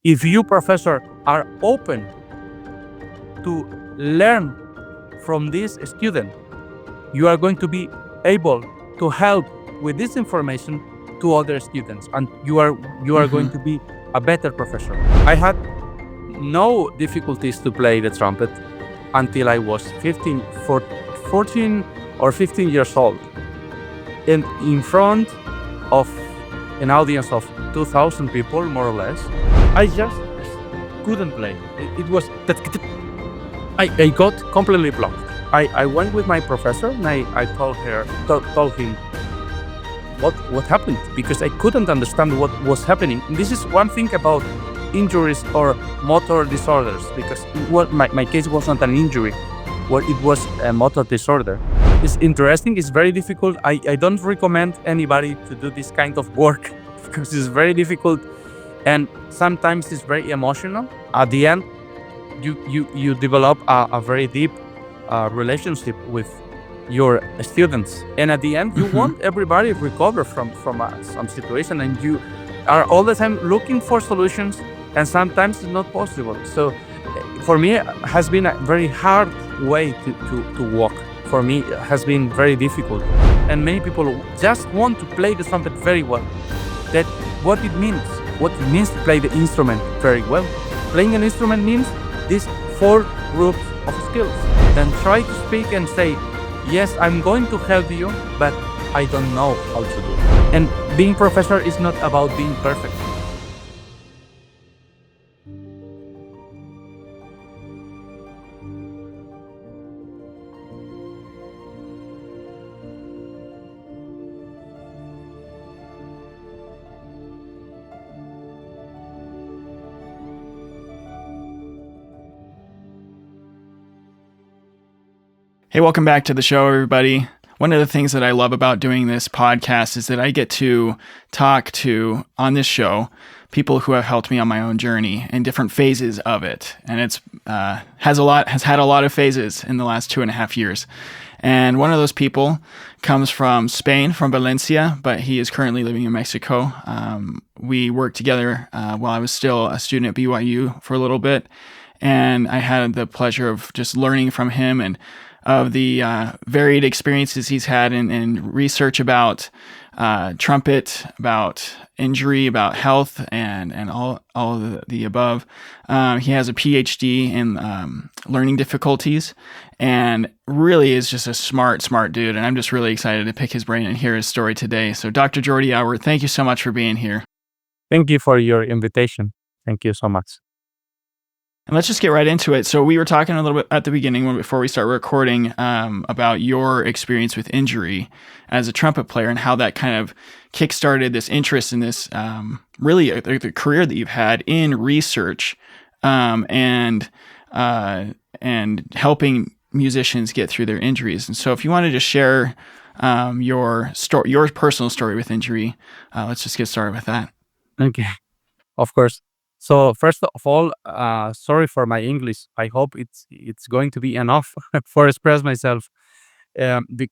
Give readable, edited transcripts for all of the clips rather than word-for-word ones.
If you, professor, are open to learn from this student, you are going to be able to help with this information to other students, and you are going to be a better professor. I had no difficulties to play the trumpet until I was 14 or 15 years old, and in front of an audience of 2,000 people, more or less, I just couldn't play. It was that I got completely blocked. I went with my professor and I told him what happened, because I couldn't understand what was happening. And this is one thing about injuries or motor disorders, because my case was not an injury, it was a motor disorder. It's interesting, it's very difficult. I don't recommend anybody to do this kind of work because it's very difficult and sometimes it's very emotional. At the end, you develop a very deep relationship with your students, and at the end you want everybody to recover from some situation, and you are all the time looking for solutions, and sometimes it's not possible. So for me, it has been a very hard way to walk. For me, it has been very difficult, and many people just want to play the trumpet very well. That what it means to play the instrument very well. Playing an instrument means these 4 groups of skills. Then try to speak and say, yes, I'm going to help you, but I don't know how to do it. And being professor is not about being perfect. Hey, welcome back to the show, everybody. One of the things that I love about doing this podcast is that I get to talk to, on this show, people who have helped me on my own journey in different phases of it. And it's has had a lot of phases in the last 2.5 years. And one of those people comes from Spain, from Valencia, but he is currently living in Mexico. We worked together while I was still a student at BYU for a little bit. And I had the pleasure of just learning from him and of the varied experiences he's had in research about trumpet, about injury, about health, and all of the above. He has a PhD in learning difficulties, and really is just a smart dude. And I'm just really excited to pick his brain and hear his story today. So Dr. Jordi Albert, thank you so much for being here. Thank you for your invitation. Thank you so much. And let's just get right into it. So we were talking a little bit at the beginning, before we start recording, about your experience with injury as a trumpet player and how that kind of kickstarted this interest in this, really the career that you've had in research, and helping musicians get through their injuries. And so if you wanted to share your personal story with injury, let's just get started with that. Okay, of course. So first of all, sorry for my English. I hope it's going to be enough for express myself. Those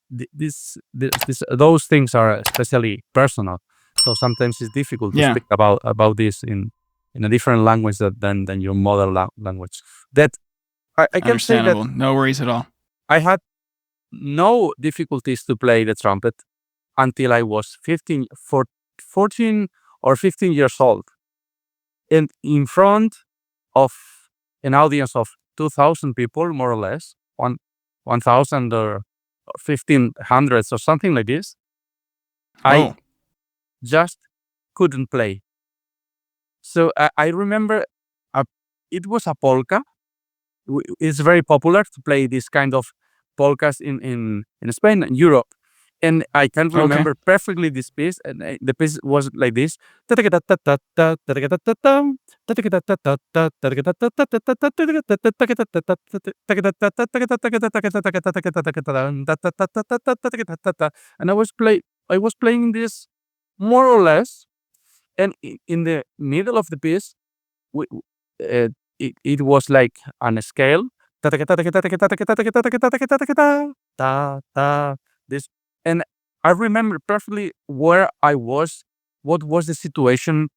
things are especially personal, so sometimes it's difficult to speak about this in a different language than your mother language. That I can say that no worries at all. I had no difficulties to play the trumpet until I was 14 or 15 years old. And in front of an audience of 2,000 people, more or less, 1,000 or 1,500 or something like this, I just couldn't play. So I remember it was a polka. It's very popular to play this kind of polkas in Spain and Europe. And I can remember perfectly this piece, and the piece was like this. And I was playing this more or less, and in the middle of the piece, it was like on a scale. This. And I remember perfectly where I was, what was the situation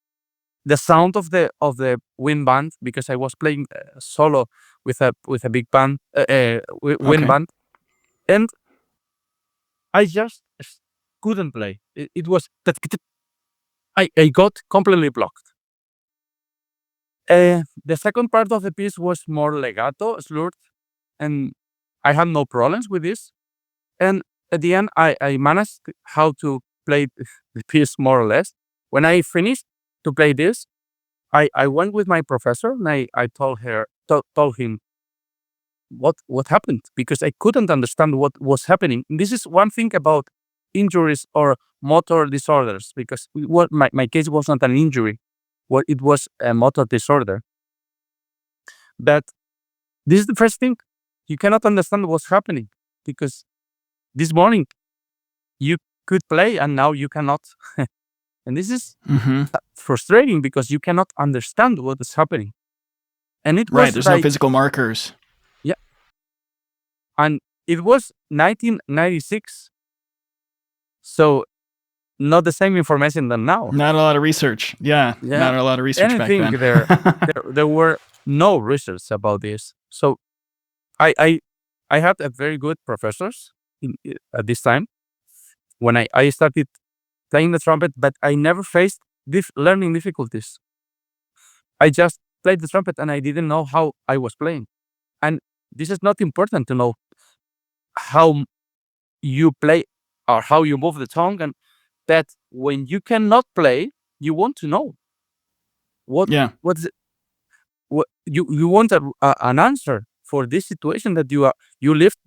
the sound of the wind band, because I was playing solo with a big band, wind Okay. band, and I just couldn't play. It was that I got completely blocked. The second part of the piece was more legato, slurred, and I had no problems with this. And at the end, I managed how to play the piece more or less. When I finished to play this, I went with my professor and I told him what happened, because I couldn't understand what was happening. And this is one thing about injuries or motor disorders, because my case was not an injury, it was a motor disorder. But this is the first thing. You cannot understand what's happening, because this morning you could play and now you cannot. And this is frustrating, because you cannot understand what is happening. And it was right. There's no physical markers. Yeah. And it was 1996. So not the same information than now. Not a lot of research. Yeah. Not a lot of research back then. there were no research about this. So I had a very good professors at this time when I started playing the trumpet, but I never faced learning difficulties. I just played the trumpet and I didn't know how I was playing. And this is not important to know how you play or how you move the tongue, and that when you cannot play, you want to know what's it, what you want an answer for this situation that you lived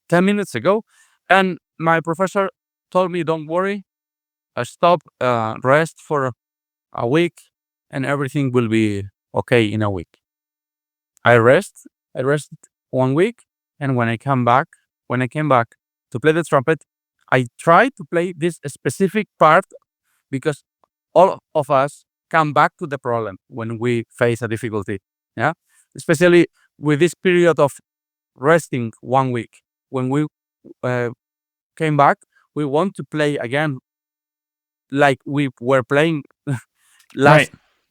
10 minutes ago. And my professor told me, don't worry, stop, rest for a week and everything will be okay in a week. I rested 1 week, and when I came back to play the trumpet, I tried to play this specific part, because all of us come back to the problem when we face a difficulty. Yeah, especially with this period of resting 1 week. When we came back, we want to play again, like we were playing the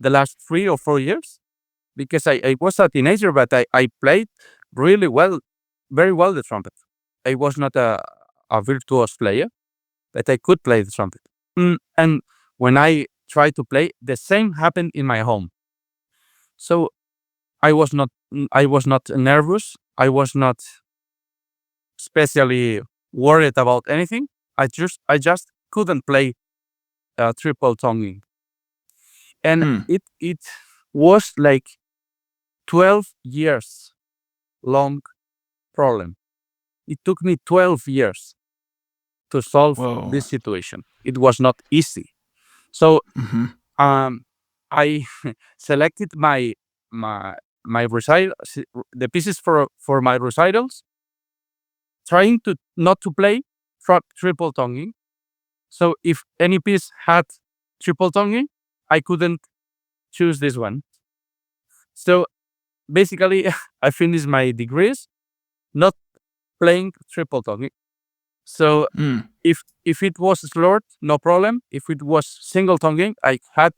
last 3 or 4 years. Because I was a teenager, but I played really well, very well, the trumpet. I was not a virtuous player, but I could play the trumpet. And when I tried to play, the same happened in my home. So I was not nervous. I was not especially worried about anything. I just couldn't play triple tonguing. And it was like 12 years long problem. It took me 12 years to solve this situation. It was not easy. So I selected my recital, the pieces for my recitals, trying to not to play triple tonguing. So if any piece had triple tonguing, I couldn't choose this one. So basically, I finished my degrees not playing triple tonguing. So if it was slurred, no problem. If it was single tonguing, I had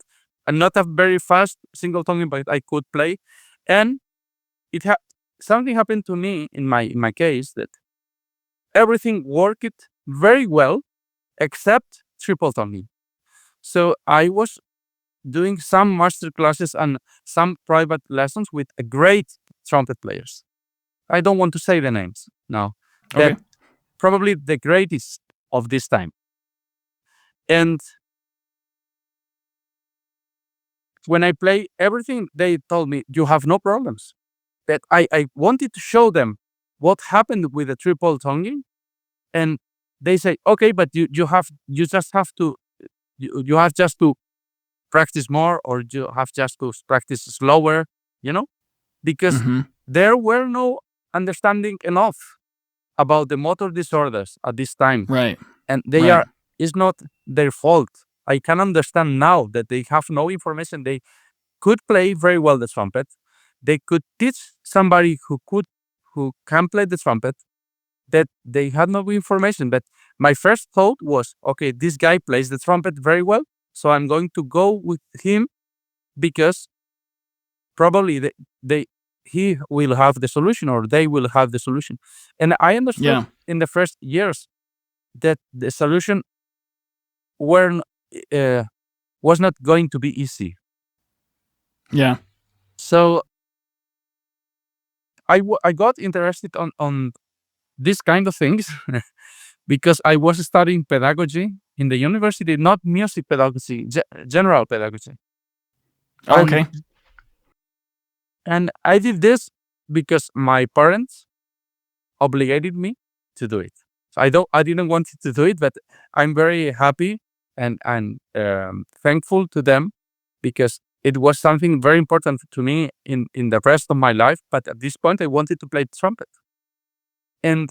not a very fast single tonguing, but I could play. And something happened to me in my case, that everything worked very well except triple tonguing. So I was doing some master classes and some private lessons with a great trumpet players. I don't want to say the names now. Okay. Probably the greatest of this time. And when I play everything, they told me, you have no problems. But I wanted to show them what happened with the triple tonguing. And they say, okay, but you have just to practice more, or you have just to practice slower, because there were no understanding enough about the motor disorders at this time. Right. And it's not their fault. I can understand now that they have no information. They could play very well the trumpet. They could teach somebody who can play the trumpet, that they had no information. But my first thought was, okay, this guy plays the trumpet very well, so I'm going to go with him because probably he will have the solution, or they will have the solution. And I understood in the first years that the solution were was not going to be easy. Yeah. So I got interested on these kind of things because I was studying pedagogy in the university, not music pedagogy, general pedagogy. Okay. And I did this because my parents obligated me to do it. So I didn't want to do it, but I'm very happy and thankful to them, because it was something very important to me in the rest of my life. But at this point, I wanted to play trumpet. And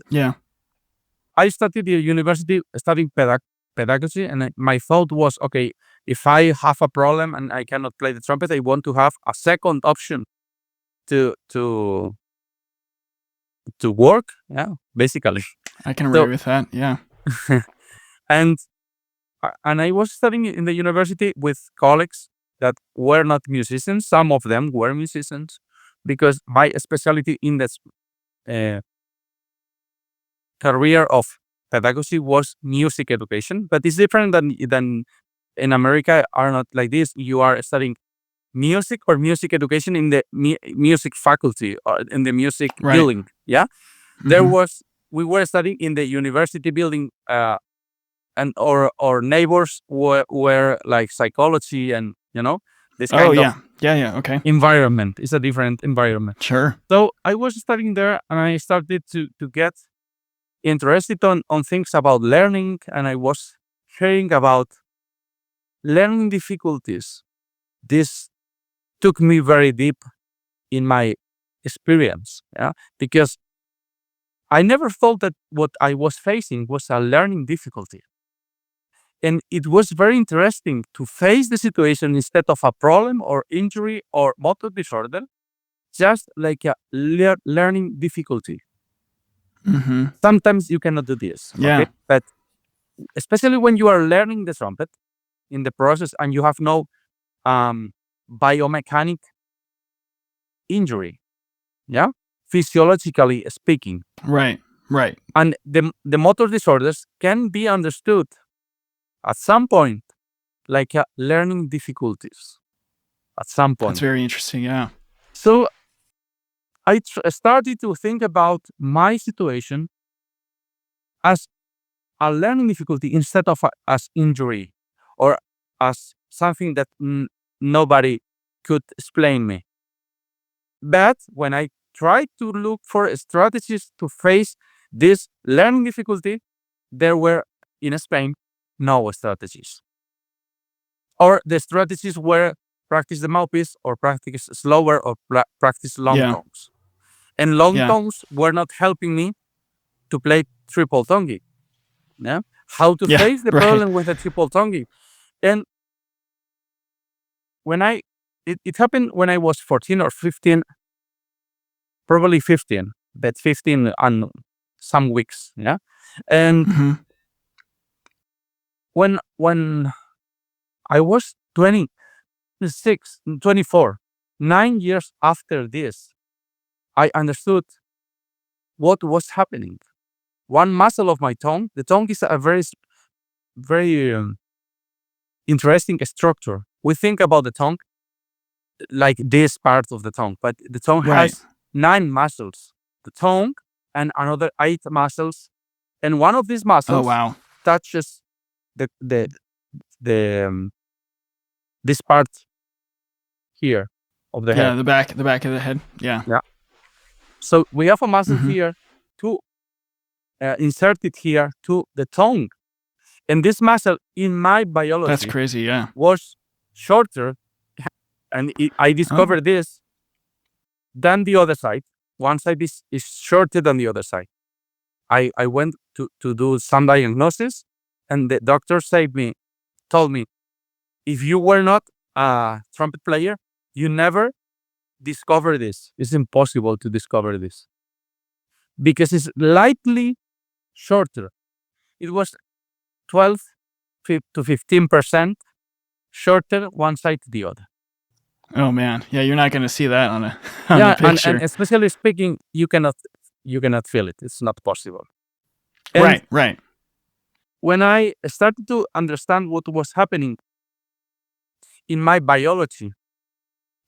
I started the university studying pedagogy, and my thought was, okay, if I have a problem and I cannot play the trumpet, I want to have a second option to work. Yeah, basically. I can agree with that. Yeah. and I was studying in the university with colleagues that were not musicians. Some of them were musicians, because my specialty in this career of pedagogy was music education. But it's different than in America. Are not like this. You are studying music or music education in the music faculty or in the music building. Yeah, we were studying in the university building, and our neighbors were like psychology, and this kind of okay, environment. It's a different environment. Sure. So I was studying there, and I started to get interested on things about learning, and I was hearing about learning difficulties. This took me very deep in my experience, because I never thought that what I was facing was a learning difficulty. And it was very interesting to face the situation instead of a problem or injury or motor disorder, just like a learning difficulty. Sometimes you cannot do this. Okay? But especially when you are learning the trumpet in the process and you have no biomechanic injury, physiologically speaking. Right. And the motor disorders can be understood at some point like learning difficulties. At some point. That's very interesting. Yeah. So I started to think about my situation as a learning difficulty instead of as injury, or as something that nobody could explain me. But when I tried to look for strategies to face this learning difficulty, there were, in Spain, no strategies. Or the strategies were practice the mouthpiece, or practice slower, or practice long tones. And long tones were not helping me to play triple tongue. Yeah? How to face the problem with a triple tongue. And when it happened when I was 14 or 15, probably 15, but 15 and some weeks. Yeah. And when I was 26, 24, 9 years after this, I understood what was happening. One muscle of my tongue, the tongue is a very, very interesting structure. We think about the tongue like this part of the tongue, but the tongue has 9 muscles. The tongue and another 8 muscles, and one of these muscles touches this part here of the head. Yeah, the back of the head. Yeah. So we have a muscle here to insert it here to the tongue. And this muscle in my biology, that's crazy, was shorter, and I discovered this than the other side. One side is shorter than the other side. I went to do some diagnosis, and the doctor told me, if you were not a trumpet player, you never discover this. It's impossible to discover this, because it's slightly shorter. It was 12 to 15% shorter one side to the other. Oh man. Yeah, you're not going to see that on a on a Yeah, and picture. especially speaking, you cannot feel it. It's not possible. And Right, right. when I started to understand what was happening in my biology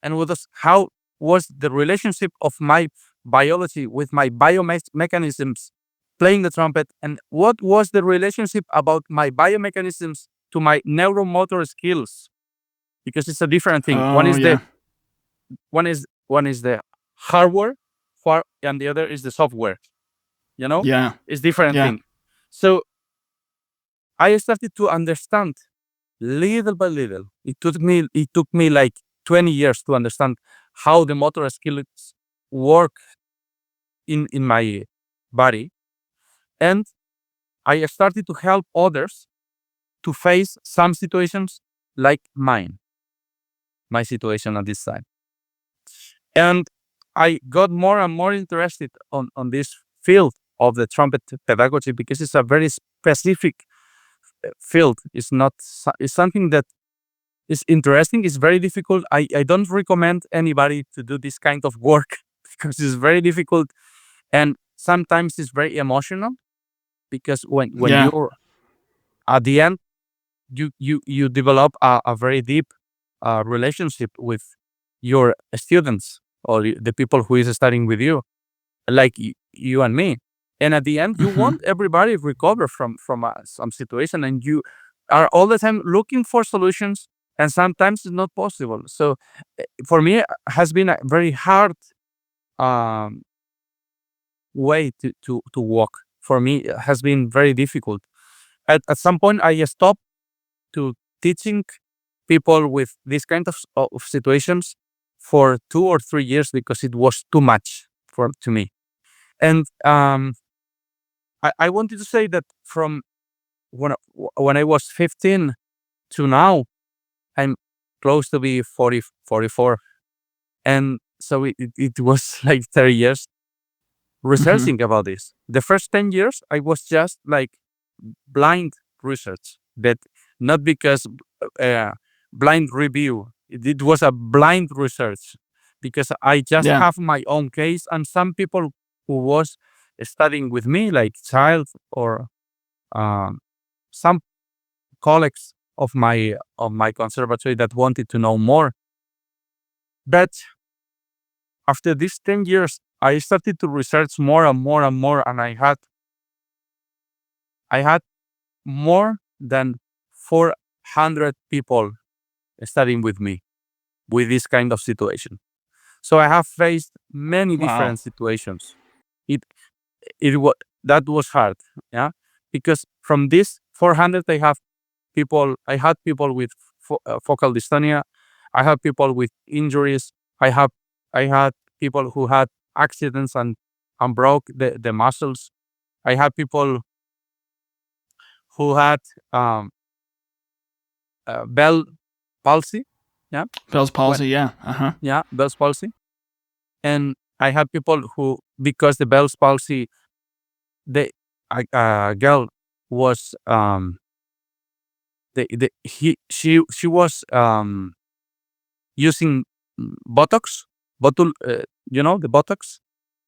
and how was the relationship of my biology with my biomechanisms playing the trumpet, and what was the relationship about my biomechanisms to my neuromotor skills, because it's a different thing. Oh yeah. One is the hardware, and the other is the software. Yeah. It's different Yeah. thing. So I started to understand little by little. It took me like 20 years to understand how the motor skills work in my body, and I started to help others to face some situations like my situation at this time. And I got more and more interested on this field of the trumpet pedagogy, because it's a very specific field. It's something that is interesting. It's very difficult. I don't recommend anybody to do this kind of work because it's very difficult, and sometimes it's very emotional, because when Yeah. you're at the end, you develop a very deep relationship with your students, or the people who is studying with you, like you and me. And at the end, you Hmm. want everybody recover from some situation, and you are all the time looking for solutions, and sometimes it's not possible. So for me, it has been a very hard um, way to walk. For me, it has been very difficult. At some point, I stopped to teaching people with this kind of situations for 2 or 3 years, because it was too much to me. And I wanted to say that from when I was 15 to now, I'm close to be 40, 44. And so it was like 30 years Hmm. researching about this. The first 10 years, I was just like blind research, but not because uh, blind review. It was a blind research, because I just Yeah. have my own case, and some people who was studying with me, like child, or um, some colleagues of my conservatory that wanted to know more. But after these 10 years, I started to research more and more and more, and I had more than 400 people studying with me with this kind of situation. So I have faced many Wow. different situations. It it was that was hard, yeah, because from this 400, I had people with focal dystonia. I had people with injuries. I had people who had accidents and broke the muscles. I had people who had um, Bell palsy. Yeah, Bell's when palsy. Yeah. Uh huh. yeah, Bell's palsy. And I had people who, because the Bell's palsy, the girl was she was using Botox, the Botox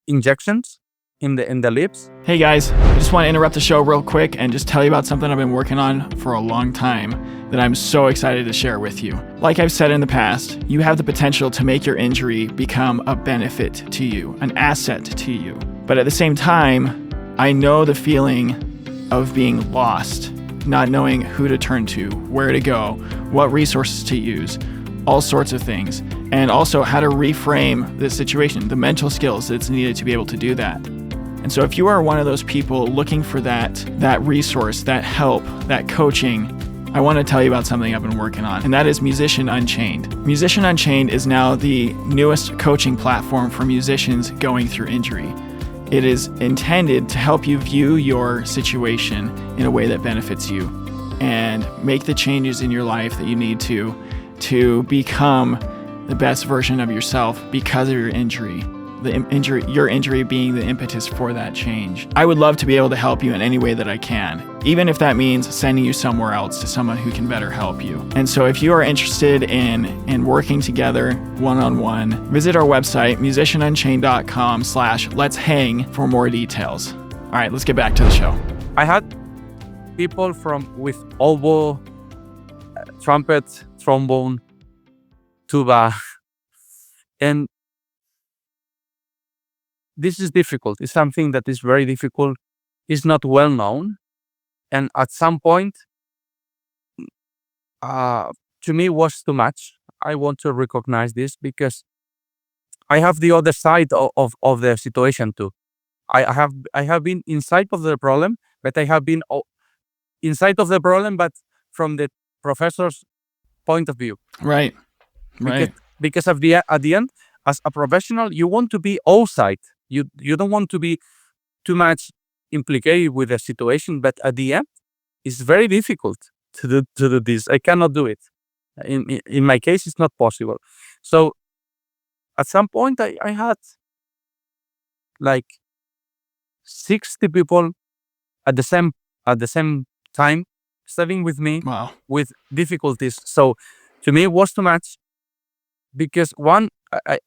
injections in the lips. Hey guys, I just want to interrupt the show real quick and just tell you about something I've been working on for a long time that I'm so excited to share with you. Like I've said in the past, you have the potential to make your injury become a benefit to you, an asset to you. But at the same time, I know the feeling of being lost, not knowing who to turn to, where to go, what resources to use, all sorts of things, and also how to reframe the situation, the mental skills that's needed to be able to do that. And so if you are one of those people looking for that resource, that help, that coaching, I want to tell you about something I've been working on, and that is Musician Unchained. Musician Unchained is now the newest coaching platform for musicians going through injury. It is intended to help you view your situation in a way that benefits you and make the changes in your life that you need to become the best version of yourself because of your injury. your injury being the impetus for that change. I would love to be able to help you in any way that I can, even if that means sending you somewhere else to someone who can better help you. And so if you are interested in working together one-on-one, visit our website, musicianunchained.com/let's hang for more details. All right, let's get back to the show. I had people with oboe, trumpet, trombone, tuba, and this is difficult. It's something that is very difficult. It's not well known, and at some point, to me, was too much. I want to recognize this because I have the other side of the situation too. I have been inside of the problem, but I have been inside of the problem, but from the professor's point of view. Right. Because at the end, as a professional, you want to be outside. You don't want to be too much implicated with the situation. But at the end, it's very difficult to do this. I cannot do it. In my case, it's not possible. So at some point, I had like 60 people at the same time studying with me. Wow. With difficulties. So to me, it was too much because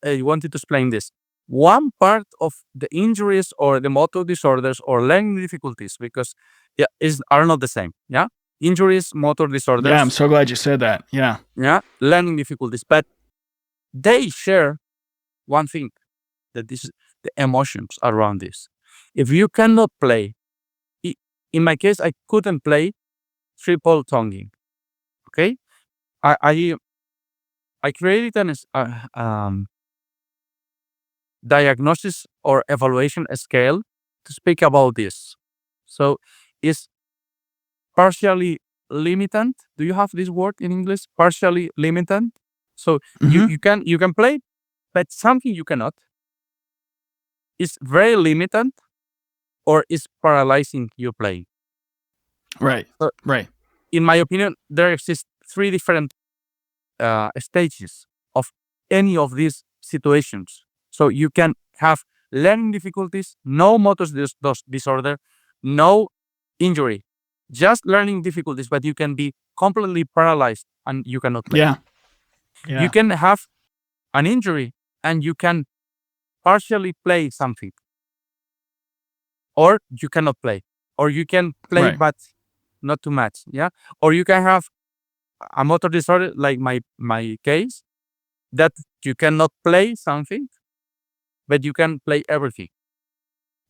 I wanted to explain this. One part of the injuries or the motor disorders or learning difficulties, because are not the same. Yeah, injuries, motor disorders. Yeah, I'm so glad you said that. Yeah, learning difficulties, but they share one thing, that is the emotions around this. If you cannot play, in my case, I couldn't play triple tonguing. Okay, I created an diagnosis or evaluation scale to speak about this. So it's partially limited. Do you have this word in English? Partially limited. So you can play, but something you cannot. It's very limited, or is paralyzing your playing. Right. So, right. In my opinion, there exist 3 different stages of any of these situations. So you can have learning difficulties, no motor disorder, no injury, just learning difficulties, but you can be completely paralyzed and you cannot play. Yeah. You can have an injury and you can partially play something, or you cannot play, or you can play Right. but not too much. Yeah, or you can have a motor disorder like my case, that you cannot play something, but you can play everything.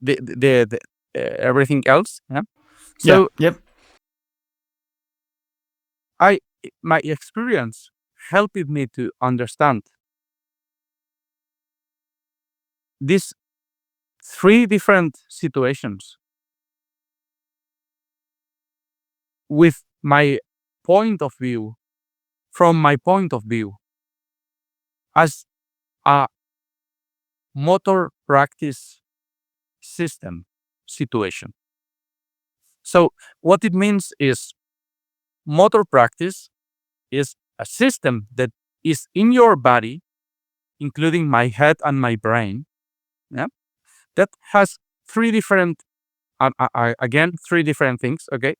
The everything else. Yeah. So yep. My experience helped me to understand these 3 different situations with my point of view, from my point of view, as a motor practice system situation. So what it means is, motor practice is a system that is in your body, including my head and my brain, that has 3 different, again, 3 different things. Okay,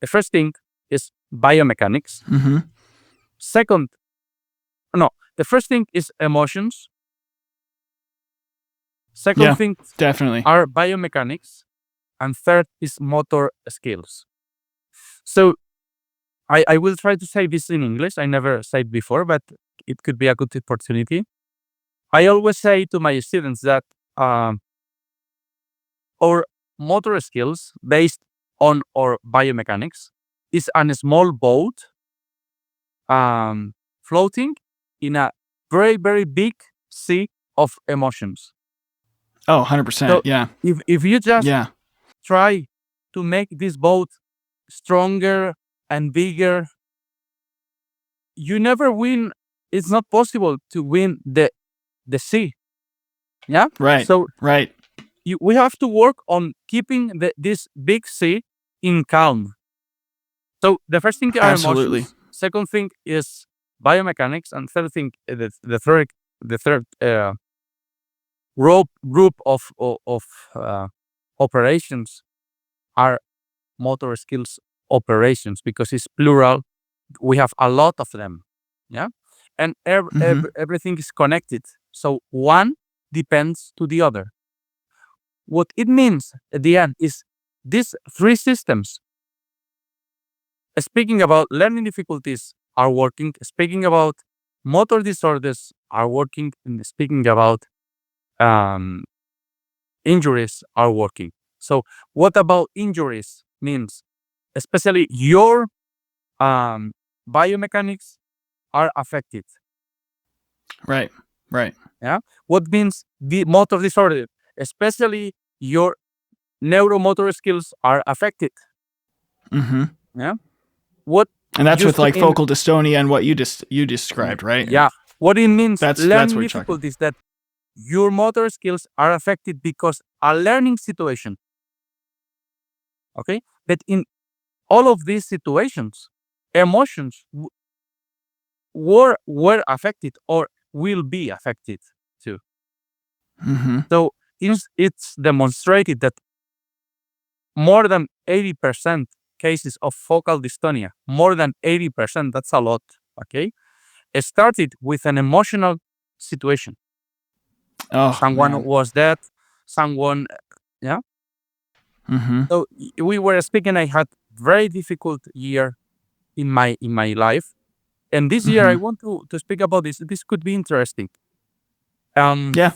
the first thing is biomechanics. The first thing is emotions. Second thing definitely are biomechanics, and third is motor skills. So I will try to say this in English. I never said before, but it could be a good opportunity. I always say to my students that our motor skills based on our biomechanics is a small boat floating in a very, very big sea of emotions. Oh, 100%. So if you just try to make this boat stronger and bigger, you never win. It's not possible to win the sea. Yeah. Right. So right. We have to work on keeping this big sea in calm. So the first thing are emotions. Second thing is biomechanics, and third thing, the third group of operations are motor skills operations, because it's plural. We have a lot of them, yeah, and everything is connected. So one depends to the other. What it means at the end is these three systems, speaking about learning difficulties, are working. Speaking about motor disorders are working, and speaking about injuries are working. So what about injuries means, especially your biomechanics are affected. Right. Yeah. What means the motor disorder, especially your neuromotor skills are affected. Yeah. What And that's with used to like in focal dystonia and what you described, right? yeah. What it means That's what learning you're talking about. difficulties, that your motor skills are affected because a learning situation. Okay. But in all of these situations, emotions were affected or will be affected too. So it's demonstrated that more than 80% cases of focal dystonia, more than 80%, that's a lot, okay, it started with an emotional situation. Oh, Someone man. was dead, someone, yeah. So we were speaking, I had very difficult year in my life. And this year I want to speak about this. This could be interesting. Yeah.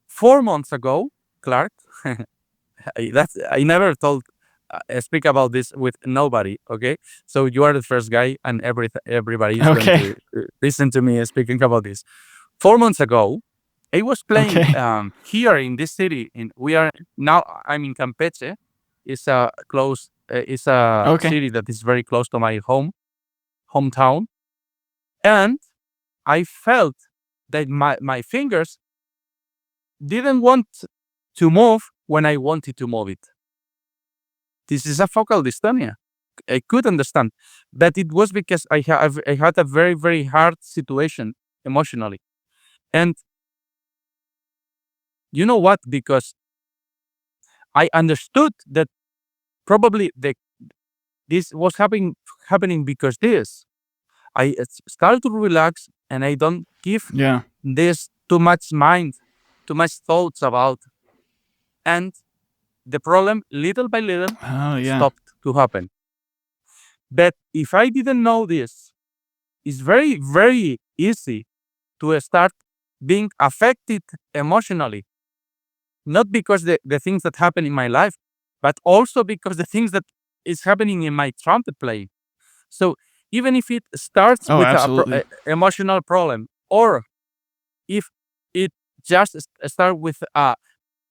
4 months ago, Clark, I never told speak about this with nobody. Okay, so you are the first guy, and everybody is going Okay. to listen to me speaking about this. 4 months ago, I was playing Okay. here in this city. We are now. I'm in Campeche. It's a close. It's a Okay. city that is very close to my hometown, and I felt that my fingers didn't want to move when I wanted to move it. This is a focal dystonia. I could understand, but it was because I had a very, very hard situation emotionally. And you know what? Because I understood that probably this was happening because I started to relax, and I don't give Yeah. this too much mind, too much thoughts about, and the problem little by little Oh, yeah. stopped to happen. But if I didn't know this, it's very, very easy to start being affected emotionally, not because the things that happen in my life, but also because the things that is happening in my trumpet playing. So even if it starts Oh, with a absolutely. emotional problem, or if it just start with a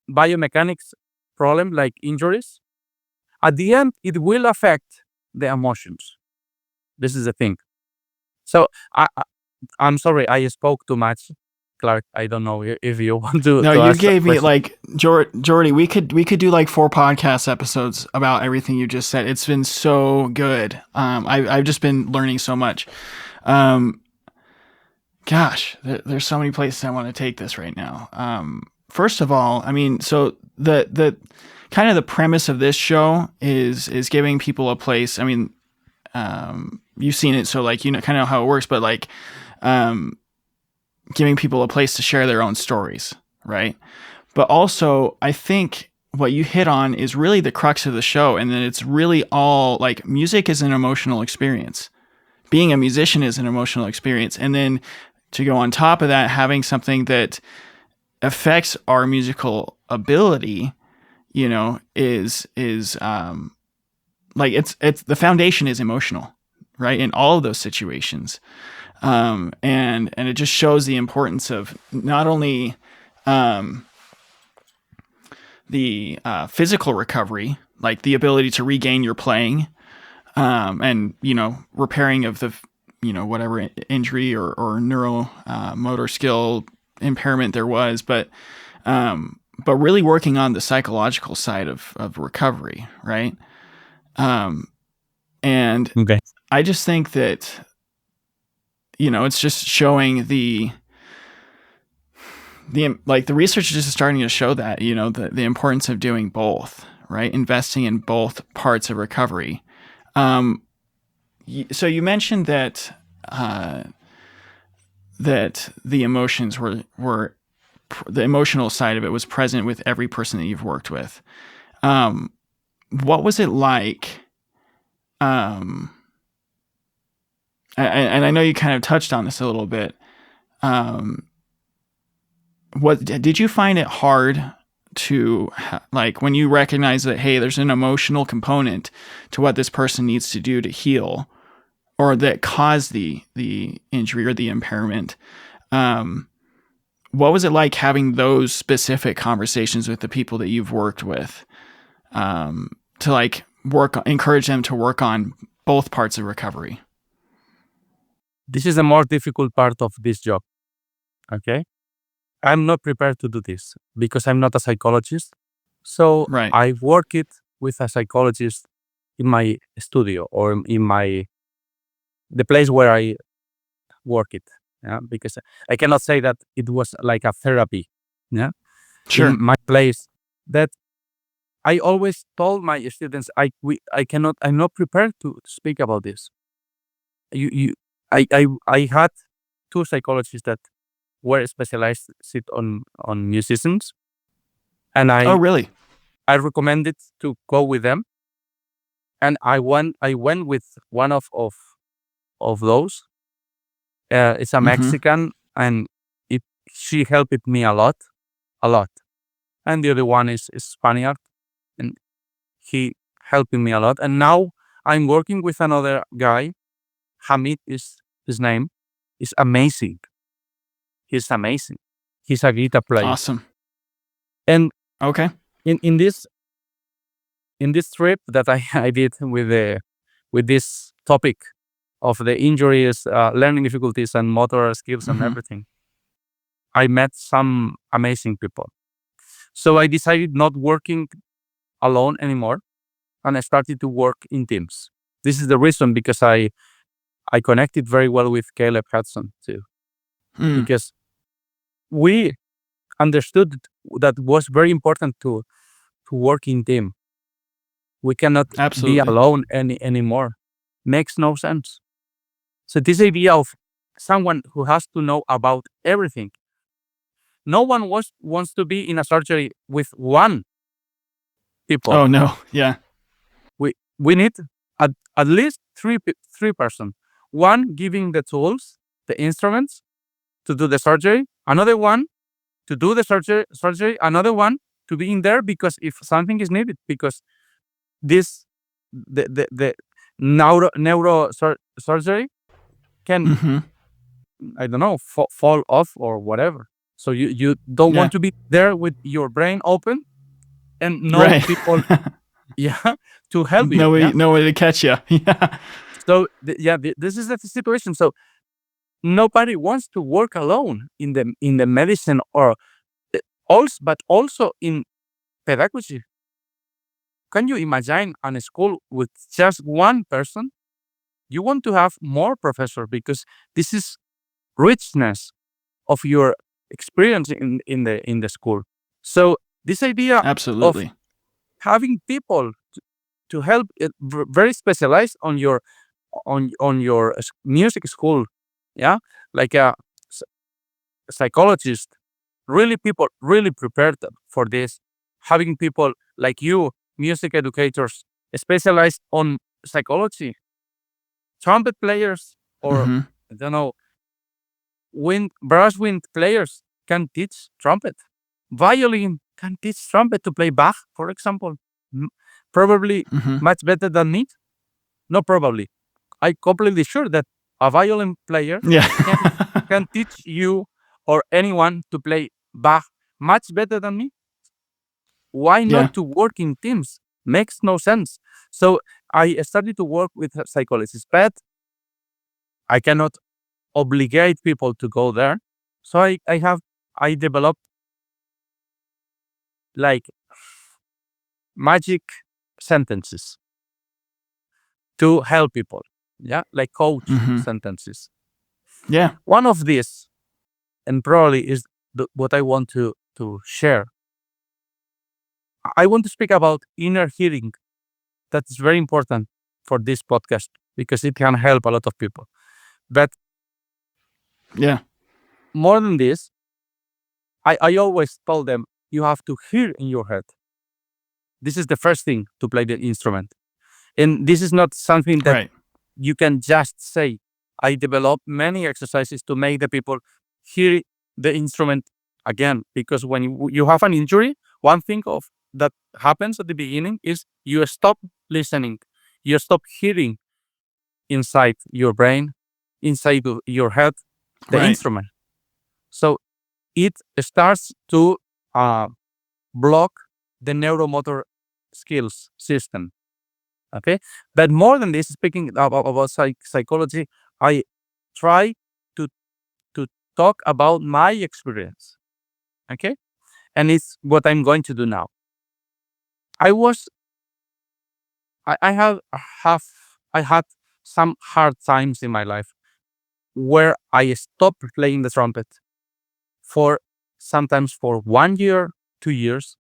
biomechanics problem like injuries, at the end it will affect the emotions. This is the thing. So I'm sorry I spoke too much, Clark. I don't know if you want No, to you ask a gave me question. like Jordi. We could do like 4 podcast episodes about everything you just said. It's been so good. I've just been learning so much. Gosh, there's so many places I want to take this right now. First of all, I mean, so the kind of the premise of this show is giving people a place. I mean, you've seen it, so like you know kind of how it works, but like giving people a place to share their own stories, right? But also, I think what you hit on is really the crux of the show, and then it's really all like music is an emotional experience. Being a musician is an emotional experience, and then to go on top of that, having something that affects our musical ability, you know, is like it's the foundation is emotional, right? In all of those situations, and it just shows the importance of not only the physical recovery, like the ability to regain your playing, and you know repairing of the you know whatever injury or neuro motor skill impairment there was, but really working on the psychological side of recovery, right? And Okay. I just think that you know it's just showing the the research is just starting to show that, the importance of doing both, right? Investing in both parts of recovery. So you mentioned that that the emotions were the emotional side of it was present with every person that you've worked with. What was it like? And I know you kind of touched on this a little bit. What did you find it hard to like when you recognize that, hey, there's an emotional component to what this person needs to do to heal, or that caused the injury or the impairment? What was it like having those specific conversations with the people that you've worked with, to like encourage them to work on both parts of recovery? This is the more difficult part of this job. Okay. I'm not prepared to do this because I'm not a psychologist. So Right. I work it with a psychologist in my studio or in the place where I work it. Yeah, because I cannot say that it was like a therapy. Yeah, Sure. in my place. That I always told my students, I'm not prepared to speak about this. I had two psychologists that were specialized on musicians, and Oh, really? I recommended to go with them, and I went with one of those. It's a Mexican, and she helped me a lot, and the other one is Spaniard, and he helping me a lot. And now I'm working with another guy. Hamid is his name. Is amazing. He's amazing. He's a guitar player. Awesome. And okay, in this trip that I did with this topic of the injuries, learning difficulties, and motor skills and everything, I met some amazing people. So I decided not working alone anymore, and I started to work in teams. This is the reason, because I connected very well with Caleb Hudson too, because we understood that was very important to work in team. We cannot Absolutely. be alone anymore. Makes no sense. So this idea of someone who has to know about everything. No one wants to be in a surgery with one people. Oh no, yeah. We need at least three person. One giving the tools, the instruments to do the surgery. Another one to do the surgery. Another one to be in there because if something is needed, because the neuro surgery can I don't know fall off or whatever. So you don't want to be there with your brain open and no people to help you. No way to catch you. Yeah. So this is the situation. So nobody wants to work alone in the medicine or but also in pedagogy. Can you imagine a school with just one person? You want to have more professor because this is richness of your experience in the school. So this idea Absolutely. of having people to help, very specialized on your music school, like a psychologist, really people really prepared for this. Having people like you, music educators, specialized on psychology, trumpet players, or I don't know, brass wind players can teach trumpet. Violin can teach trumpet to play Bach, for example. Probably much better than me. No, probably. I'm completely sure that a violin player can teach you or anyone to play Bach much better than me. Why not to work in teams? Makes no sense. So I started to work with psychologists, but I cannot obligate people to go there. So I developed like magic sentences to help people. Yeah, like coach sentences. Yeah. One of these, and probably is what I want to share. I want to speak about inner hearing. That's very important for this podcast because it can help a lot of people. But Yeah. more than this, I always told them you have to hear in your head. This is the first thing to play the instrument. And this is not something that Right. you can just say. I developed many exercises to make the people hear the instrument again. Because when you have an injury, one thing of that happens at the beginning is you stop listening. You stop hearing inside your brain, inside your head, the Right. instrument. So it starts to block the neuromotor skills system. Okay, but more than this, speaking about psychology, I try to to talk about my experience. Okay, and it's what I'm going to do now. I was I I had some hard times in my life where I stopped playing the trumpet for sometimes for 1 year, 2 years.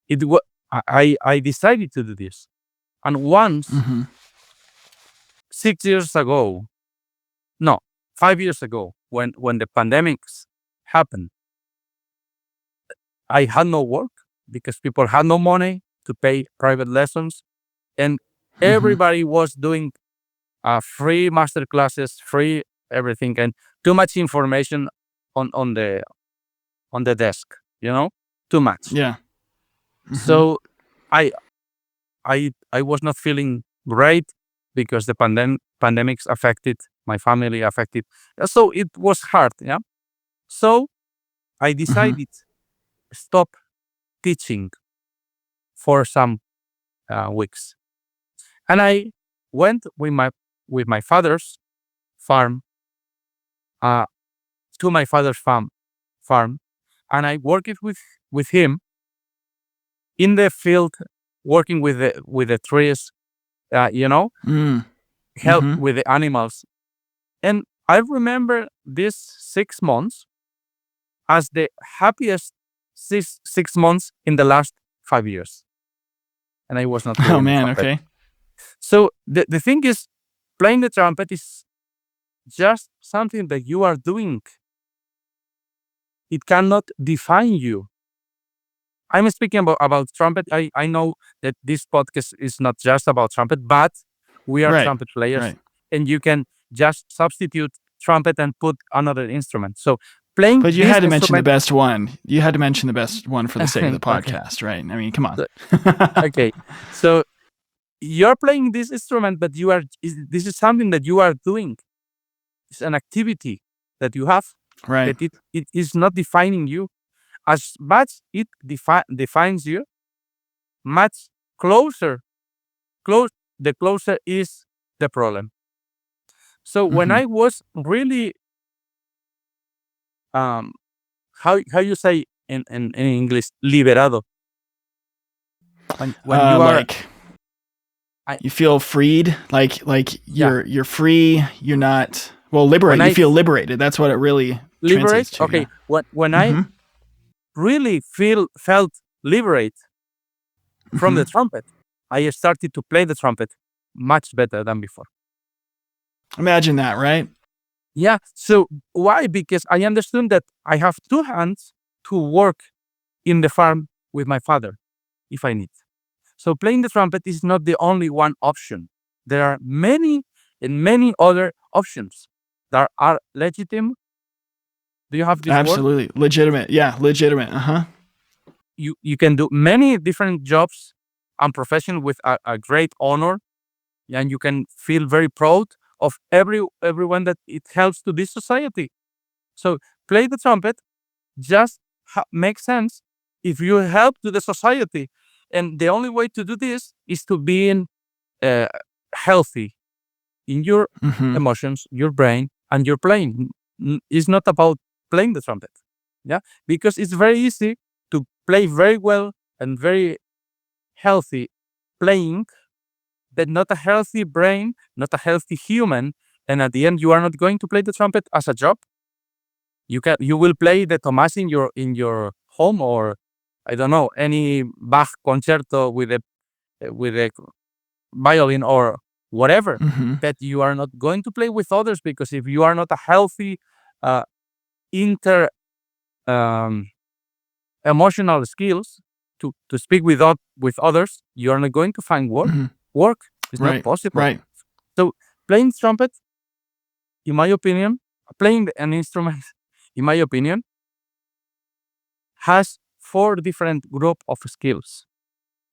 It was I decided to do this, and once Mm-hmm. 6 years ago, no, 5 years ago, when the pandemics happened, I had no work because people had no money to pay private lessons, and Mm-hmm. everybody was doing free master classes, free everything, and too much information on the desk. Too much. Yeah. Mm-hmm. So I I was not feeling great because the pandemics affected my family, affected. So it was hard. Yeah. So I Mm-hmm. decided stop teaching for some weeks, and I went with my father's farm uh, to my father's farm, and I worked with him in the field, working with the trees, Mm. help Mm-hmm. with the animals, and I remember these 6 months as the happiest six months in the last 5 years, and I was not Oh playing the man. trumpet. Okay. So the thing is, playing the trumpet is just something that you are doing. It cannot define you. I'm speaking about trumpet. I know that this podcast is not just about trumpet, but we are Right. trumpet players, Right. and you can just substitute trumpet and put another instrument. So playing But you this had to mention the instrument. best one. You had to mention the best one for the sake of the Okay. podcast, right? I mean, come on. So, okay. So you're playing this instrument, but this is something that you are doing. It's an activity that you have, Right. but it is not defining you. As much it defines you, much closer, close the closer is the problem. So when Mm-hmm. I was really um how you say in English, liberado, when you are Like I you feel freed, like yeah, you're free. You're not when liberate. You I feel liberated. That's what it really liberate, translates to. okay, Yeah. when I Mm-hmm. really felt liberate from Mm-hmm. the trumpet, I started to play the trumpet much better than before. Imagine that, right? Yeah. So why? Because I understood that I have two hands to work in the farm with my father if I need. So playing the trumpet is not the only one option. There are many and many other options that are legitimate. Do you have this word? Absolutely legitimate. Yeah, legitimate. Uh huh. You can do many different jobs and profession with a great honor, and you can feel very proud of everyone that it helps to this society. So play the trumpet just makes sense if you help to the society, and the only way to do this is to be uh, healthy in your Mm-hmm. emotions, your brain, and your playing. It's not about playing the trumpet, yeah, because it's very easy to play very well and very healthy playing, but not a healthy brain, not a healthy human, and at the end you are not going to play the trumpet as a job. You will play the Tomás in your home, or I don't know, any Bach concerto with a violin or whatever. Mm-hmm. But you are not going to play with others, because if you are not a healthy uh, inter um, emotional skills to speak with others, you are not going to find work. Mm-hmm. Work is not Right. possible. Right. So playing trumpet, in my opinion, playing an instrument, in my opinion, has 4 different group of skills.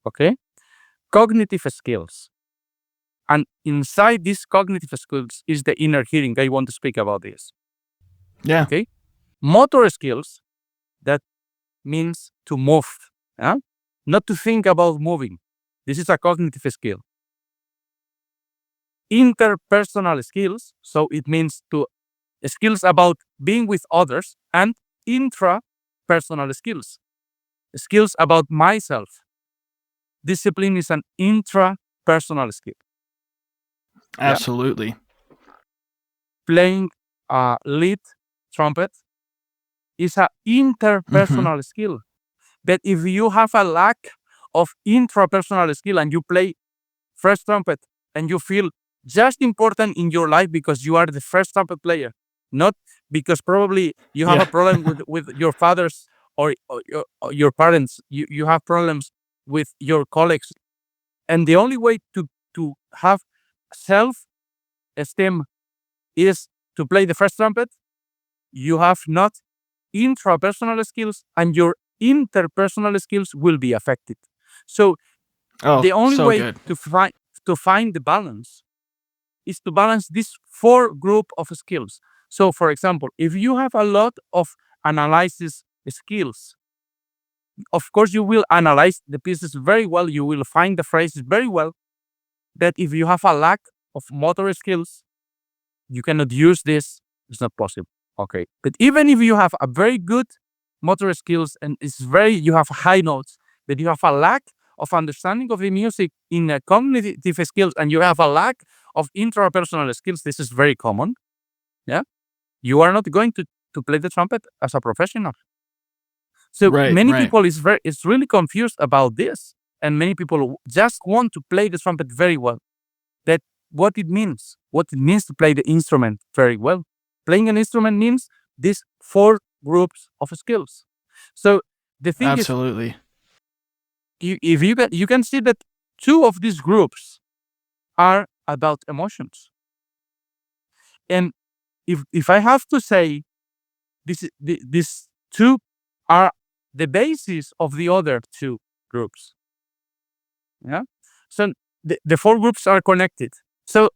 Okay, cognitive skills, and inside these cognitive skills is the inner hearing. I want to speak about this. Yeah. Okay, motor skills, that means to move, not to think about moving. This is a cognitive skill. Interpersonal skills, so it means to skills about being with others, and intrapersonal skills about myself. Discipline is an intrapersonal skill. Yeah, Absolutely. playing a lead trumpet is an Mm-hmm. interpersonal skill. But if you have a lack of intrapersonal skill and you play first trumpet and you feel just important in your life because you are the first trumpet player, not because probably you have Yeah. a problem with your fathers or your parents. You have problems with your colleagues. And the only way to have self-esteem is to play the first trumpet. You have not intrapersonal skills, and your interpersonal skills will be affected. So Oh, the only so way good. to find the balance is to balance these 4 group of skills. So for example, if you have a lot of analysis skills, of course you will analyze the pieces very well, you will find the phrases very well. But if you have a lack of motor skills, you cannot use this. It's not possible. Okay. But even if you have a very good motor skills and you have high notes, but you have a lack of understanding of the music in cognitive skills, and you have a lack of intrapersonal skills, this is very common. Yeah. You are not going to play the trumpet as a professional. So Right. many Right. people is really confused about this. And many people just want to play the trumpet very well. That what it means to play the instrument very well. Playing an instrument means these 4 groups of skills. So the thing is, Absolutely. if you can see that 2 of these groups are about emotions. And if I have to say, these 2 are the basis of the other 2 groups. Yeah. So the 4 groups are connected. So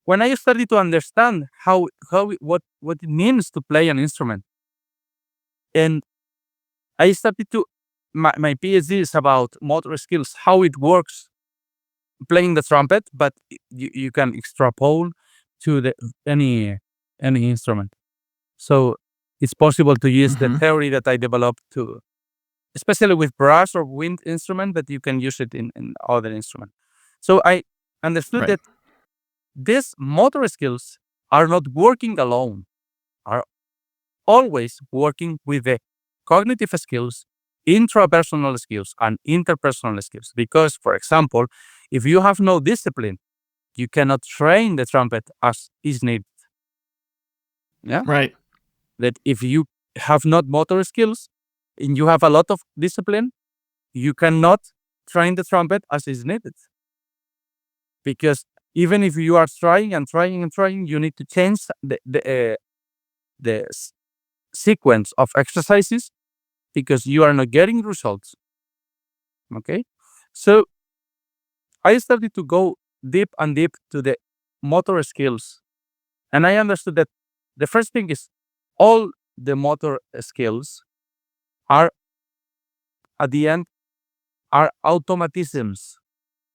when I started to understand what it means to play an instrument, and I started to my PhD is about motor skills, how it works playing the trumpet, but you can extrapolate to any instrument. So it's possible to use the Mm-hmm. theory that I developed to, especially with brass or wind instrument, but you can use it in other instruments. So I understood Right. that these motor skills are not working alone, are always working with the cognitive skills, intrapersonal skills, and interpersonal skills. Because, for example, if you have no discipline, you cannot train the trumpet as is needed. Yeah. Right. That if you have not motor skills and you have a lot of discipline, you cannot train the trumpet as is needed. Because even if you are trying and trying and trying, you need to change the sequence of exercises because you are not getting results. Okay. So I started to go deep and deep to the motor skills. And I understood that the first thing is all the motor skills are at the end are automatisms.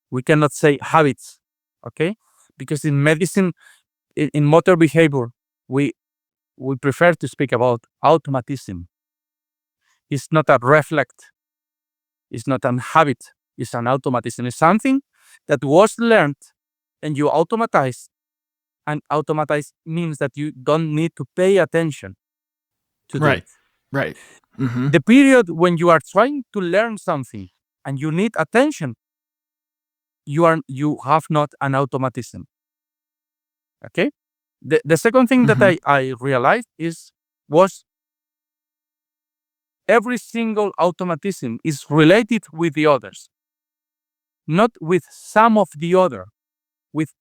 We cannot say habits. Okay. Because in medicine, in motor behavior, we prefer to speak about automatism. It's not a reflex. It's not an habit. It's an automatism. It's something that was learned and you automatize, and automatize means that you don't need to pay attention to do it. Right. Mm-hmm. The period when you are trying to learn something and you need attention, you have not an automatism. Okay. The second thing that I realized was every single automatism is related with the others, not with some of the other, with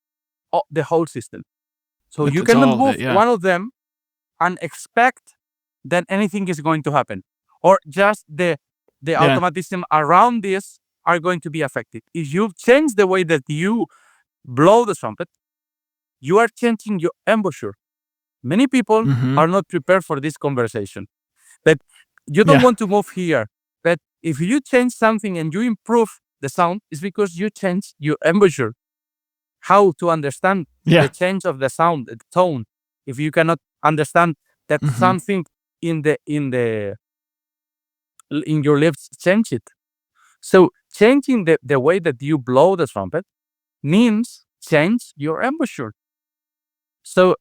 the whole system. So you cannot move one of them and expect that anything is going to happen, or just the automatism around this are going to be affected. If you change the way that you blow the trumpet, you are changing your embouchure. Many people are not prepared for this conversation. That you don't want to move here. But if you change something and you improve the sound, it's because you change your embouchure. How to understand the change of the sound, the tone. If you cannot understand that something in your lips change it. So changing the way that you blow the trumpet means change your embouchure. So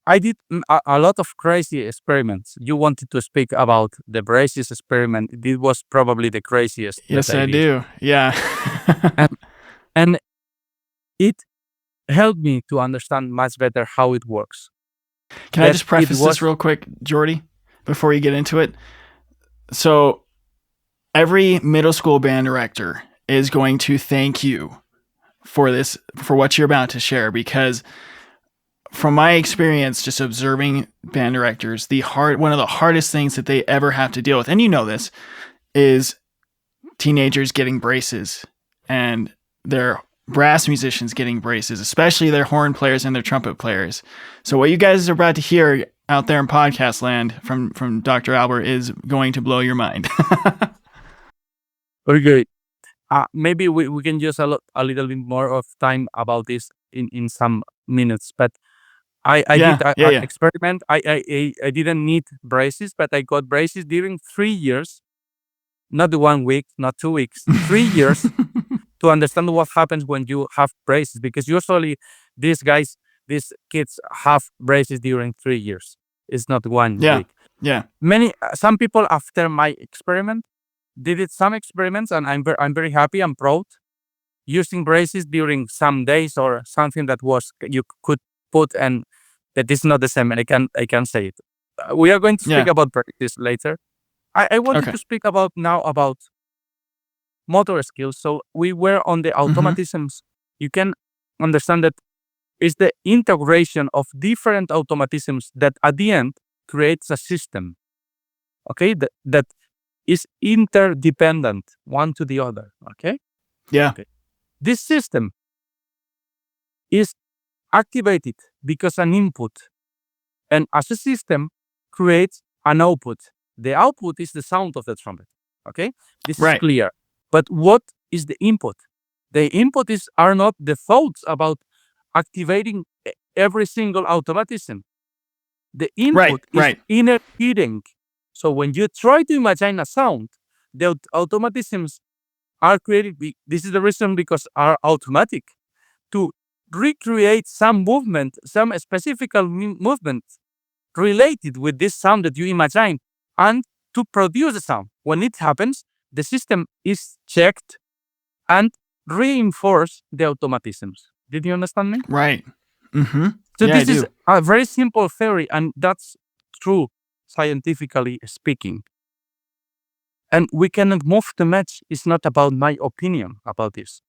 I did a lot of crazy experiments. You wanted to speak about the braces experiment. It was probably the craziest. Yes, I do. Yeah. and it helped me to understand much better how it works. Can I just preface this real quick, Jordi, before you get into it? So every middle school band director is going to thank you for what you're about to share, because from my experience, just observing band directors, one of the hardest things that they ever have to deal with, and you know this, is teenagers getting braces and their brass musicians getting braces, especially their horn players and their trumpet players. So what you guys are about to hear out there in podcast land from Dr. Albert is going to blow your mind. Okay. Maybe we can use a little bit more of time about this in some minutes, but I did an experiment. I didn't need braces, but I got braces during 3 years, not 1 week, not 2 weeks, 3 years, to understand what happens when you have braces, because usually these kids have braces during 3 years. It's not 1 week. Yeah. Some people after my experiment did some experiments, and I'm very happy and proud, using braces during some days or something that you could put, and that is not the same. And I can say it. We are going to speak about braces later. I wanted to speak about motor skills. So we were on the automatisms. You can understand that it's the integration of different automatisms that at the end creates a system. Okay, that is interdependent one to the other. Okay. Yeah. Okay. This system is activated because an input, and as a system, creates an output. The output is the sound of the trumpet. Okay, this is clear. But what is the input? The input are not the thoughts about activating every single automatism. The input is inner hearing. So when you try to imagine a sound, the automatisms are created. This is the reason because are automatic to recreate some movement, some specific movement related with this sound that you imagine, and to produce the sound. When it happens, the system is checked and reinforce the automatisms. Did you understand me? Right. Mm-hmm. So this is a very simple theory, and that's true scientifically speaking. And we cannot move to match. It's not about my opinion about this.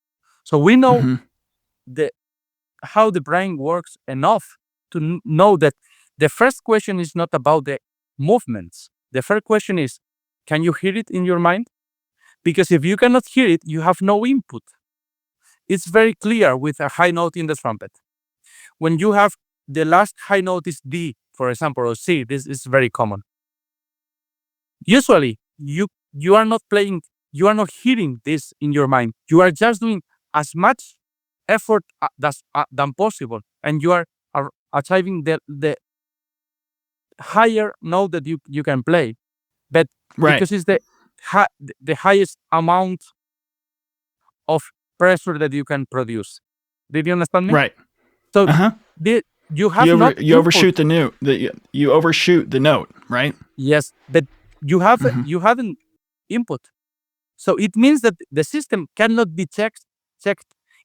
So we know how the brain works enough to know that the first question is not about the movements. The first question is, can you hear it in your mind? Because if you cannot hear it, you have no input. It's very clear with a high note in the trumpet. When you have the last high note is D, for example, or C, this is very common. Usually, you are not playing, you are not hearing this in your mind. You are just doing as much effort than possible, and you are achieving the higher note that you can play. But because it's the highest amount of pressure that you can produce. Did you understand me? Right. So Uh-huh. you have not You input. overshoot the note. You overshoot the note, right? Yes, but you haven't input. So it means that the system cannot be checked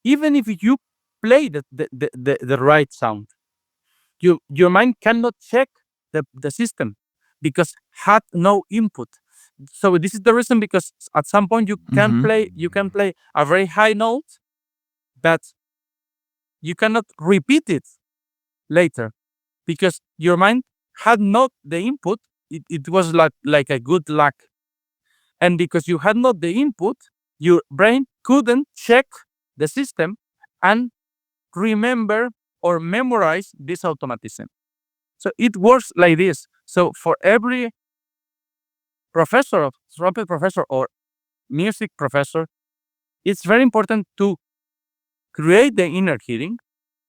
even if you play the right sound. Your mind cannot check the system because had no input. So this is the reason, because at some point you can play a very high note, but you cannot repeat it later because your mind had not the input. It was like a good luck. And because you had not the input, your brain couldn't check the system and remember or memorize this automatism. So it works like this. So for every professor, trumpet professor or music professor, it's very important to create the inner hearing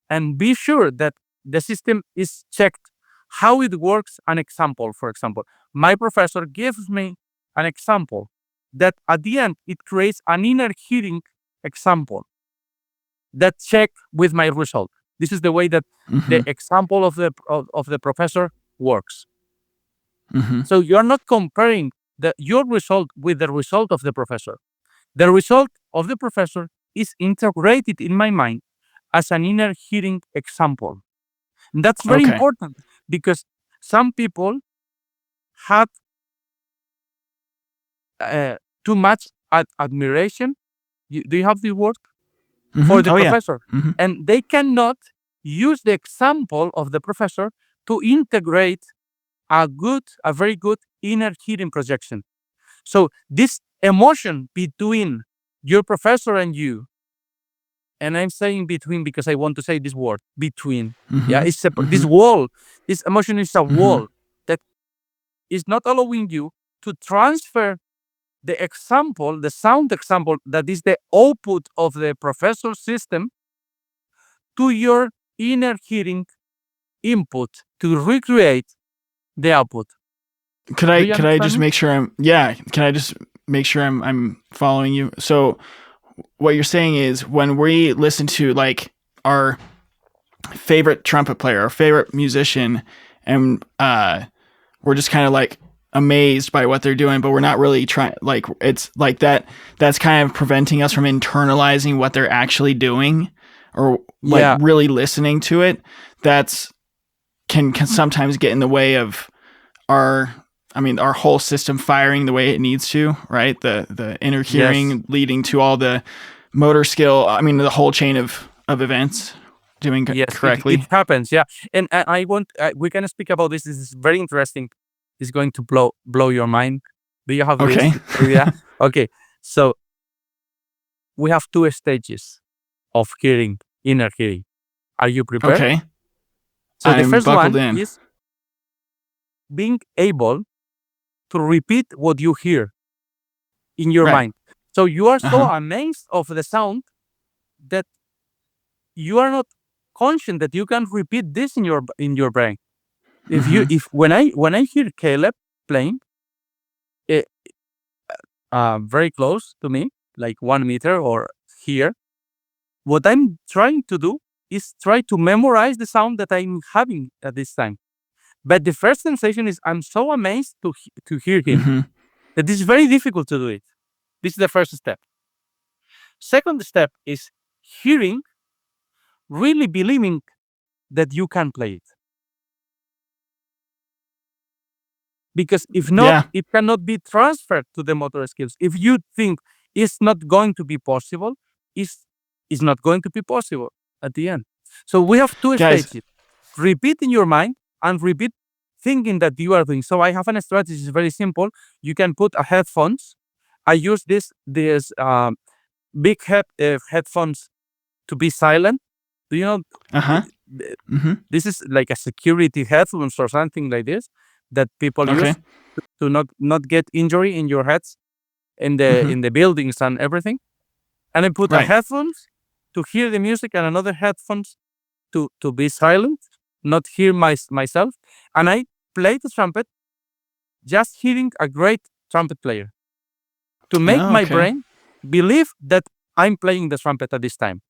and be sure that the system is checked. How it works, an example, for example. My professor gives me an example that at the end, it creates an inner hearing example that check with my result. This is the way that the example of the professor works. So you're not comparing your result with the result of the professor. The result of the professor is integrated in my mind as an inner hearing example. And that's very Okay. important because some people have too much admiration. Do you have the word? For the Oh yeah. professor. And they cannot use the example of the professor to integrate a very good inner hearing projection. So this emotion between your professor and you, and I'm saying between because I want to say this word, between. Yeah, it's this wall. This emotion is a wall that is not allowing you to transfer the example, the sound example that is the output of the professor system to your inner hearing input to recreate the output. Could Do I you could I understand just me? make sure can I just make sure I'm following you? So what you're saying is when we listen to like our favorite trumpet player, our favorite musician, and we're just kind of like amazed by what they're doing, but we're not really trying, like it's like that's kind of preventing us from internalizing what they're actually doing or like Yeah. really listening to it. That's can sometimes get in the way of our whole system firing the way it needs to, right? The inner hearing Yes. leading to all the motor skill. I mean, the whole chain of events doing Yes. It correctly. happens. Yeah. And I want we can speak about this. This is very interesting. It's going to blow your mind. Do you have Okay. this idea? Okay. So we have two stages of hearing, inner hearing. Are you prepared? Okay. So the I'm first buckled one in. is being able to repeat what you hear in your Right. mind. So you are so Uh-huh. amazed of the sound that you are not conscious that you can repeat this in your brain. If when I hear Caleb playing very close to me, like 1 meter or here, what I'm trying to do is try to memorize the sound that I'm having at this time. But the first sensation is I'm so amazed to hear him that it's very difficult to do it. This is the first step. Second step is hearing, really believing that you can play it. Because if not, Yeah. it cannot be transferred to the motor skills. If you think it's not going to be possible, it's not going to be possible at the end. So we have two Guys. stages. Repeat in your mind and repeat thinking that you are doing. So I have a strategy, it's very simple. You can put a headphones. I use this big headphones to be silent. Do you know? Uh-huh. This is like a security headphones or something like this that people Okay. use to not get injury in your heads in the buildings and everything. And I put a Right. headphones to hear the music and another headphones to be silent, not hear myself. And I play the trumpet, just hearing a great trumpet player to make Oh, my okay. brain believe that I'm playing the trumpet at this time.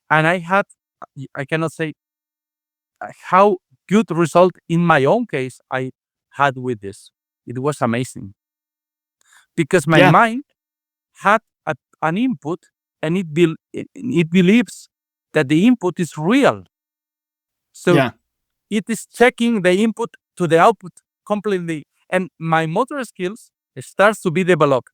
And I had I cannot say how good result in my own case I had with this. It was amazing because my Yeah. mind had an input, and it believes that the input is real. So Yeah. it is checking the input to the output completely, and my motor skills starts to be developed,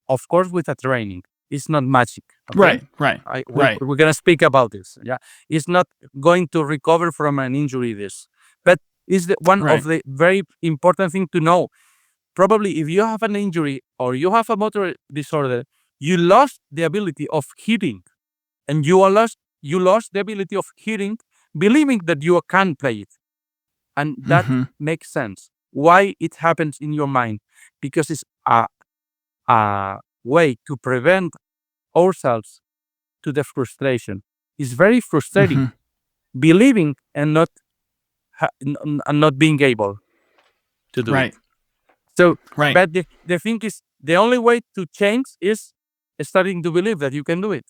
of course, with a training. It's not magic. Okay. Right. Right. We're gonna speak about this. Yeah, it's not going to recover from an injury. This, but is one of Right. the very important thing to know. Probably, if you have an injury or you have a motor disorder, you lost the ability of hearing, and you lost the ability of hearing, believing that you can play it, and that Mm-hmm. makes sense. Why it happens in your mind? Because it's a way to prevent ourselves to the frustration. It's very frustrating Mm-hmm. believing and not being able to do it. Right. So, Right. but the thing is, the only way to change is starting to believe that you can do it.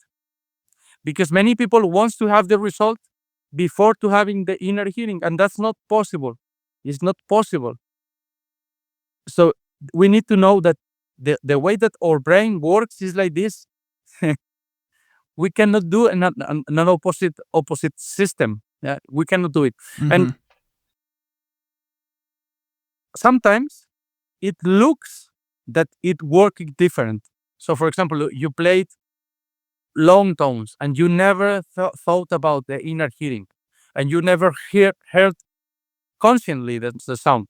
Because many people wants to have the result before to having the inner healing, and that's not possible. It's not possible. So we need to know that the way that our brain works is like this. We cannot do an opposite system. Yeah, we cannot do it. Mm-hmm. And sometimes it looks that it working different. So for example, you played long tones and you never thought about the inner hearing, and you never heard consciently that's the sound.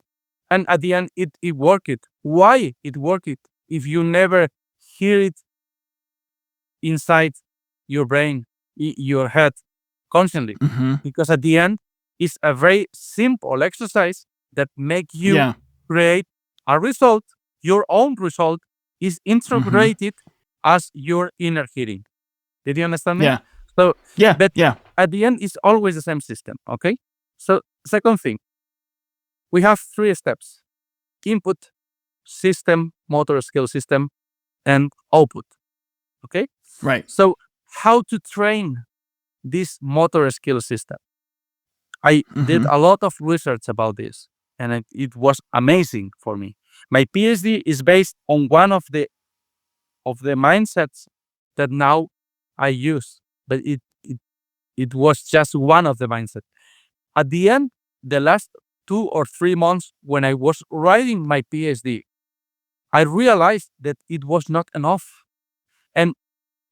And at the end, it worked. Why it worked if you never hear it inside your brain, your head constantly? Mm-hmm. Because at the end, it's a very simple exercise that make you Yeah. create a result. Your own result is Mm-hmm. integrated as your inner hearing. Did you understand me? Yeah. So, Yeah. but Yeah. at the end, it's always the same system. Okay. So, second thing, we have 3 steps: input, system, motor skill system, and output. Okay. Right. So, how to train this motor skill system? I did Mm-hmm. a lot of research about this, and it was amazing for me. My PhD is based on one of the mindsets that now I use, but it was just one of the mindsets. At the end, the last 2 or 3 months when I was writing my PhD, I realized that it was not enough. And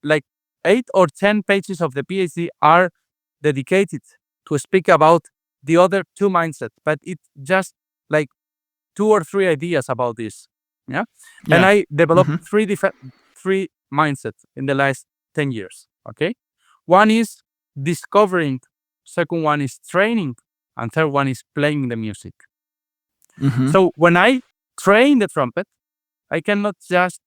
like 8 or 10 pages of the PhD are dedicated to speak about the other 2 mindsets, but it's just like 2 or 3 ideas about this. Yeah. And Yeah. I developed Mm-hmm. 3 mindsets in the last 10 years. Okay. One is discovering, second one is training, and third one is playing the music. Mm-hmm. So when I train the trumpet, I cannot just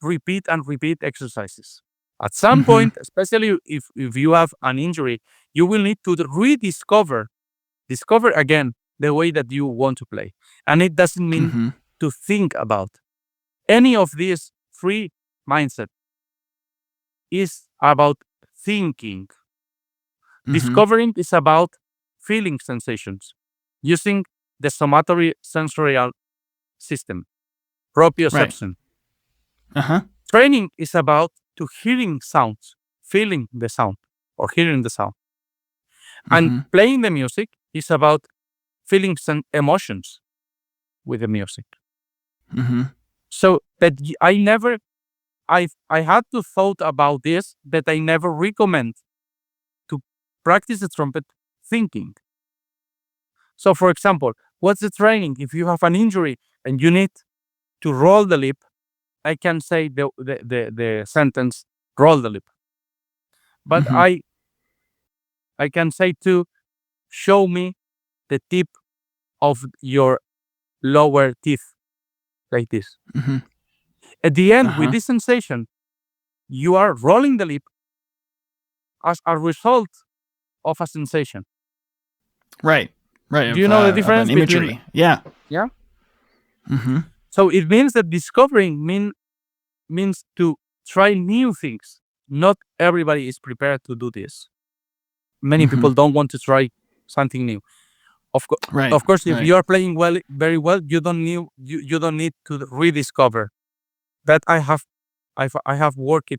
repeat and repeat exercises. At some Mm-hmm. point, especially if you have an injury, you will need to discover again the way that you want to play. And it doesn't mean Mm-hmm. to think about any of these 3 mindset is about thinking. Mm-hmm. Discovering is about feeling sensations using the somatory sensorial system, Right. proprioception. Uh-huh. Training is about to hearing sounds, feeling the sound or hearing the sound. And Mm-hmm. playing the music is about feeling some emotions with the music. Mm-hmm. So that I had to thought about this, but I never recommend to practice the trumpet thinking. So for example, what's the training? If you have an injury and you need to roll the lip, I can say the sentence roll the lip. But Mm-hmm. I can say to show me the tip of your lower teeth like this. Mm-hmm. At the end, with Uh-huh. this sensation, you are rolling the lip as a result of a sensation. Right. Right. Do you know the Of an difference between? imagery. Yeah. Yeah. Mm-hmm. So it means that discovering means to try new things. Not everybody is prepared to do this. many people don't want to try something new. Right. Of course, if Right. you are playing well, very well, you don't need to rediscover. But I have worked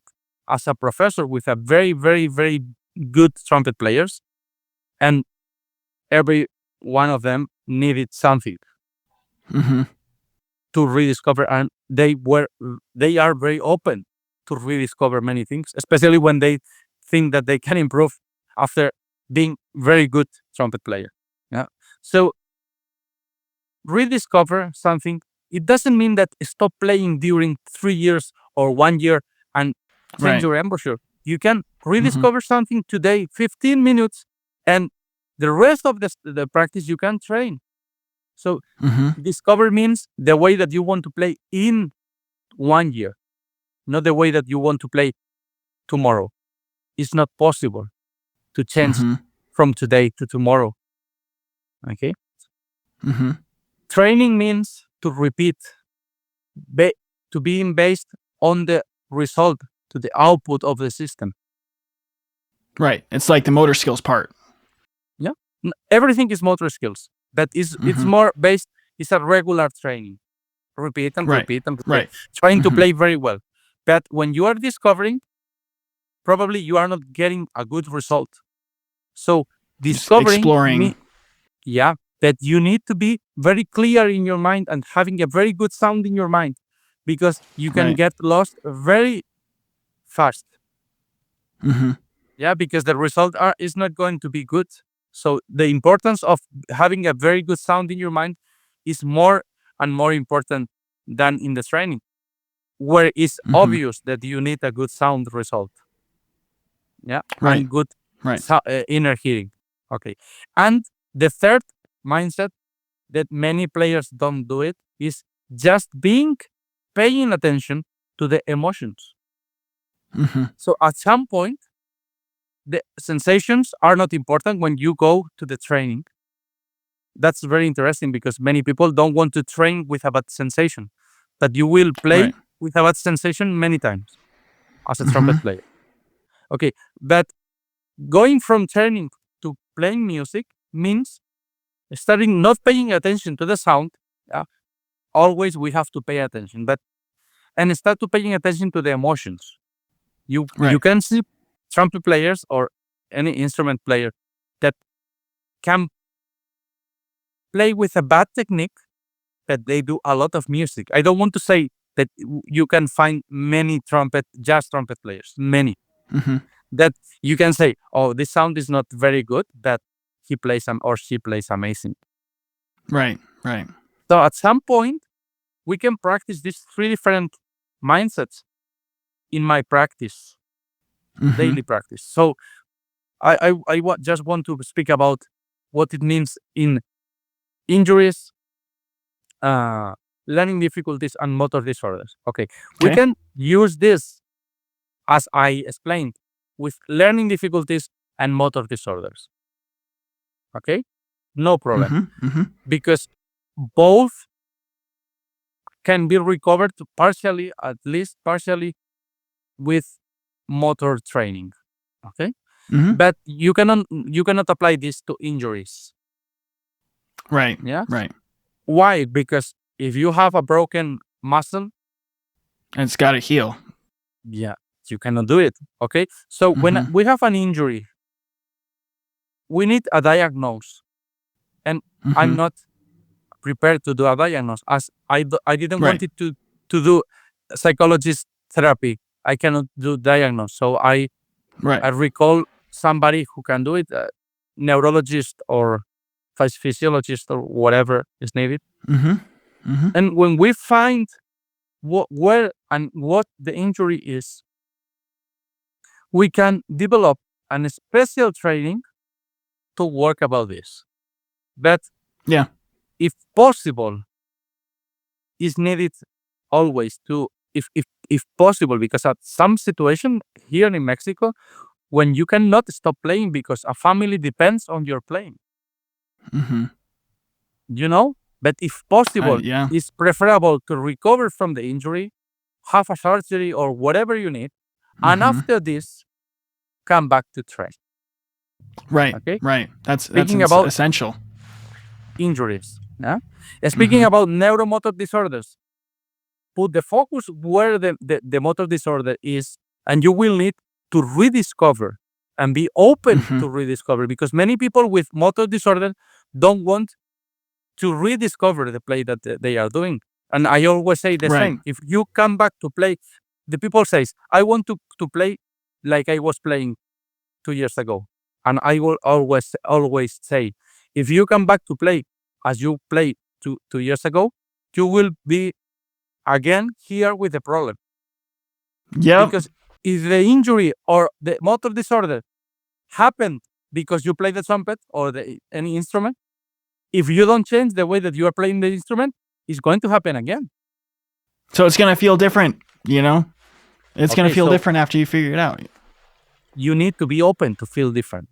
as a professor with a very, very, very good trumpet players, and every one of them needed something Mm-hmm. to rediscover, and they are very open to rediscover many things, especially when they think that they can improve after being very good trumpet player. Yeah. So rediscover something. It doesn't mean that stop playing during 3 years or 1 year and change Right. your embouchure. You can Mm-hmm. rediscover something today, 15 minutes, and the rest of the practice you can train. So Mm-hmm. discover means the way that you want to play in 1 year, not the way that you want to play tomorrow. It's not possible to change Mm-hmm. from today to tomorrow. Okay. Mm-hmm. Training means to repeat, to being based on the result, to the output of the system. Right. It's like the motor skills part. Yeah. Everything is motor skills, but it's more based. It's a regular training. Repeat and Right. repeat and repeat. Right. Trying to play very well. But when you are discovering, probably you are not getting a good result. So Just discovering exploring. that you need to be very clear in your mind and having a very good sound in your mind, because you can Right. get lost very fast. Mm-hmm. Yeah, because the result is not going to be good. So the importance of having a very good sound in your mind is more and more important than in the training, where it's Mm-hmm. obvious that you need a good sound result. Yeah, Right. and good Right. inner hearing. Okay, and the third mindset that many players don't do it is just paying attention to the emotions. Mm-hmm. So at some point, the sensations are not important when you go to the training. That's very interesting because many people don't want to train with a bad sensation, but you will play Right. with a bad sensation many times as a Mm-hmm. trumpet player. Okay, but going from training to playing music means starting not paying attention to the sound. Always we have to pay attention, and start to paying attention to the emotions. You Right. can see trumpet players or any instrument player that can play with a bad technique, but they do a lot of music. I don't want to say that you can find many jazz trumpet players, many, Mm-hmm. that you can say, oh, this sound is not very good, but he plays or she plays amazing. Right. Right. So at some point, we can practice these three different mindsets in my practice, Mm-hmm. daily practice. So I just want to speak about what it means in injuries, learning difficulties, and motor disorders. Okay, we Okay. can use this, as I explained, with learning difficulties and motor disorders. Okay, no problem, Mm-hmm. Mm-hmm. because both can be recovered partially, at least partially, with motor training. Okay, Mm-hmm. but you cannot apply this to injuries. Right. Yeah. Right. Why? Because if you have a broken muscle, And it's got to heal. yeah, you cannot do it. Okay. So when Mm-hmm. we have an injury, we need a diagnosis, and I'm Mm-hmm. not prepared to do a diagnosis, as I didn't Right. want it to do psychologist therapy. I cannot do diagnosis, so I Right. recall somebody who can do it, neurologist or physiologist or whatever is needed. Mm-hmm. Mm-hmm. And when we find where and what the injury is, we can develop an special training to work about this. But Yeah. if possible, is needed always to, if possible, because at some situation here in Mexico, when you cannot stop playing because a family depends on your playing, Mm-hmm. but if possible, Yeah. it's preferable to recover from the injury, have a surgery or whatever you need, and Mm-hmm. after this, come back to train. Right. Okay. Right. That's Speaking about essential. injuries. Yeah. Mm-hmm. Speaking about neuromotor disorders, put the focus where the motor disorder is, and you will need to rediscover and be open Mm-hmm. to rediscover, because many people with motor disorder don't want to rediscover the play that they are doing. And I always say the Right. same. If you come back to play, the people says, I want to play like I was playing 2 years ago. And I will always say, if you come back to play as you played 2 years ago, you will be again here with the problem. Yep. Because if the injury or the motor disorder happened because you play the trumpet or any instrument, if you don't change the way that you are playing the instrument, it's going to happen again. So it's going to feel different, you know? It's going to feel so different after you figure it out. You need to be open to feel different.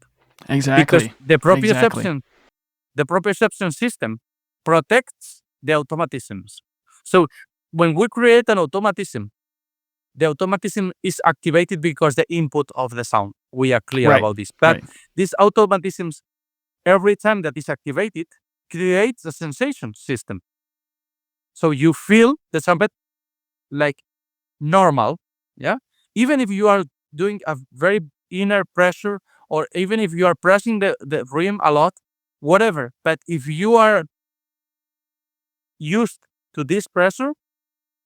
Exactly. Because the proprioception system protects the automatisms. So when we create an automatism, the automatism is activated because the input of the sound. We are clear about this. But these automatisms, every time that is activated, creates a sensation system. So you feel the trumpet like normal, yeah? Even if you are doing a very inner pressure, or even if you are pressing the rim a lot, whatever. But if you are used to this pressure,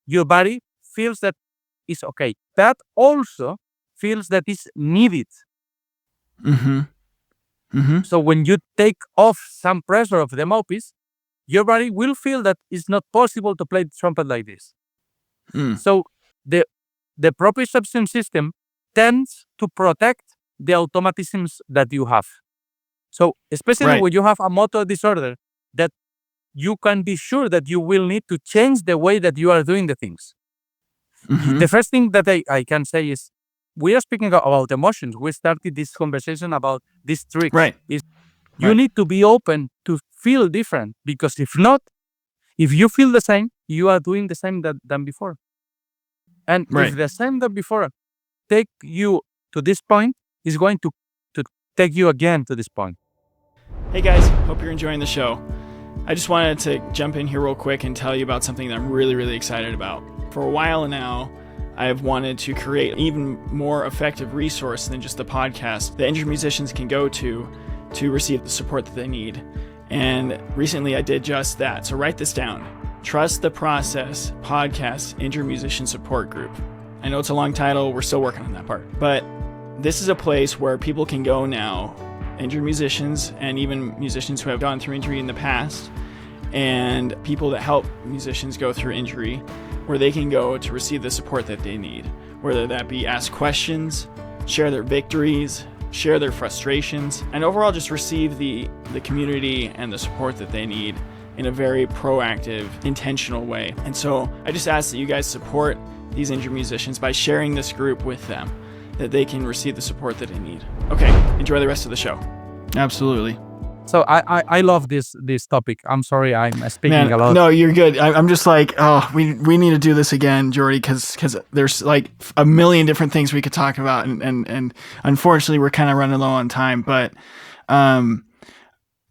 your body feels that it's okay. That also feels that it's needed. Mm-hmm. Mm-hmm. So when you take off some pressure of the mouthpiece, your body will feel that it's not possible to play the trumpet like this. So the proprioception system tends to protect the automatisms that you have. So especially when you have a motor disorder, that you can be sure that you will need to change the way that you are doing the things. Mm-hmm. The first thing that I can say is, we are speaking about emotions. We started this conversation about this trick. You need to be open to feel different, because if not, if you feel the same, you are doing the same than before. And if the same than before take you to this point, is going to take you again to this point. Hey guys, hope you're enjoying the show. I just wanted to jump in here real quick and tell you about something that I'm really, really excited about. For a while now, I've wanted to create an even more effective resource than just the podcast that injured musicians can go to receive the support that they need. And recently I did just that. So write this down. Trust the Process Podcast Injured Musician Support Group. I know it's a long title. We're still working on that part. But this is a place where people can go now, injured musicians and even musicians who have gone through injury in the past, and people that help musicians go through injury, where they can go to receive the support that they need, whether that be ask questions, share their victories, share their frustrations, and overall just receive the community and the support that they need in a very proactive, intentional way. And so I just ask that you guys support these injured musicians by sharing this group with them, that they can receive the support that they need. Okay, enjoy the rest of the show. Absolutely. So I love this topic. I'm sorry I'm speaking a lot. No, you're good. I'm just like, oh, we need to do this again, Jordi, because there's like a million different things we could talk about, and unfortunately we're kind of running low on time. But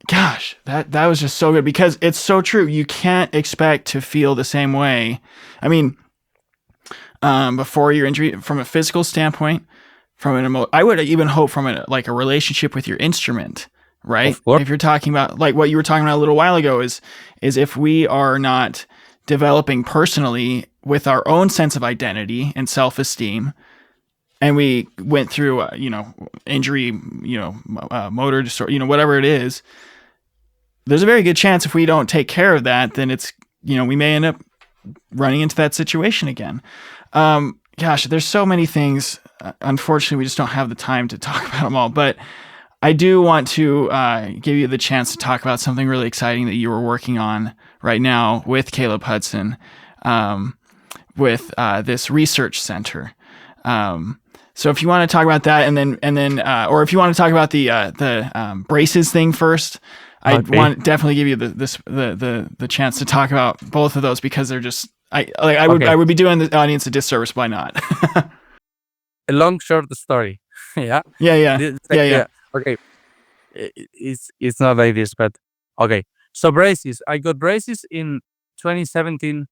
gosh, that was just so good, because it's so true. You can't expect to feel the same way. I mean, before your injury, from a physical standpoint, from I would even hope from a relationship with your instrument. Right? If you're talking about like what you were talking about a little while ago, is if we are not developing personally with our own sense of identity and self-esteem, and we went through injury, motor disorder, whatever it is, there's a very good chance if we don't take care of that, then it's, we may end up running into that situation again. Gosh, there's so many things. Unfortunately, we just don't have the time to talk about them all, but I do want to give you the chance to talk about something really exciting that you were working on right now with Caleb Hudson, with this research center. So if you want to talk about that, and then, or if you want to talk about the braces thing first, I want definitely give you the chance to talk about both of those, because they're just I would be doing the audience a disservice by not. A long short story. Yeah. Yeah. Okay. It's not like this, but okay. So braces. I got braces in 2017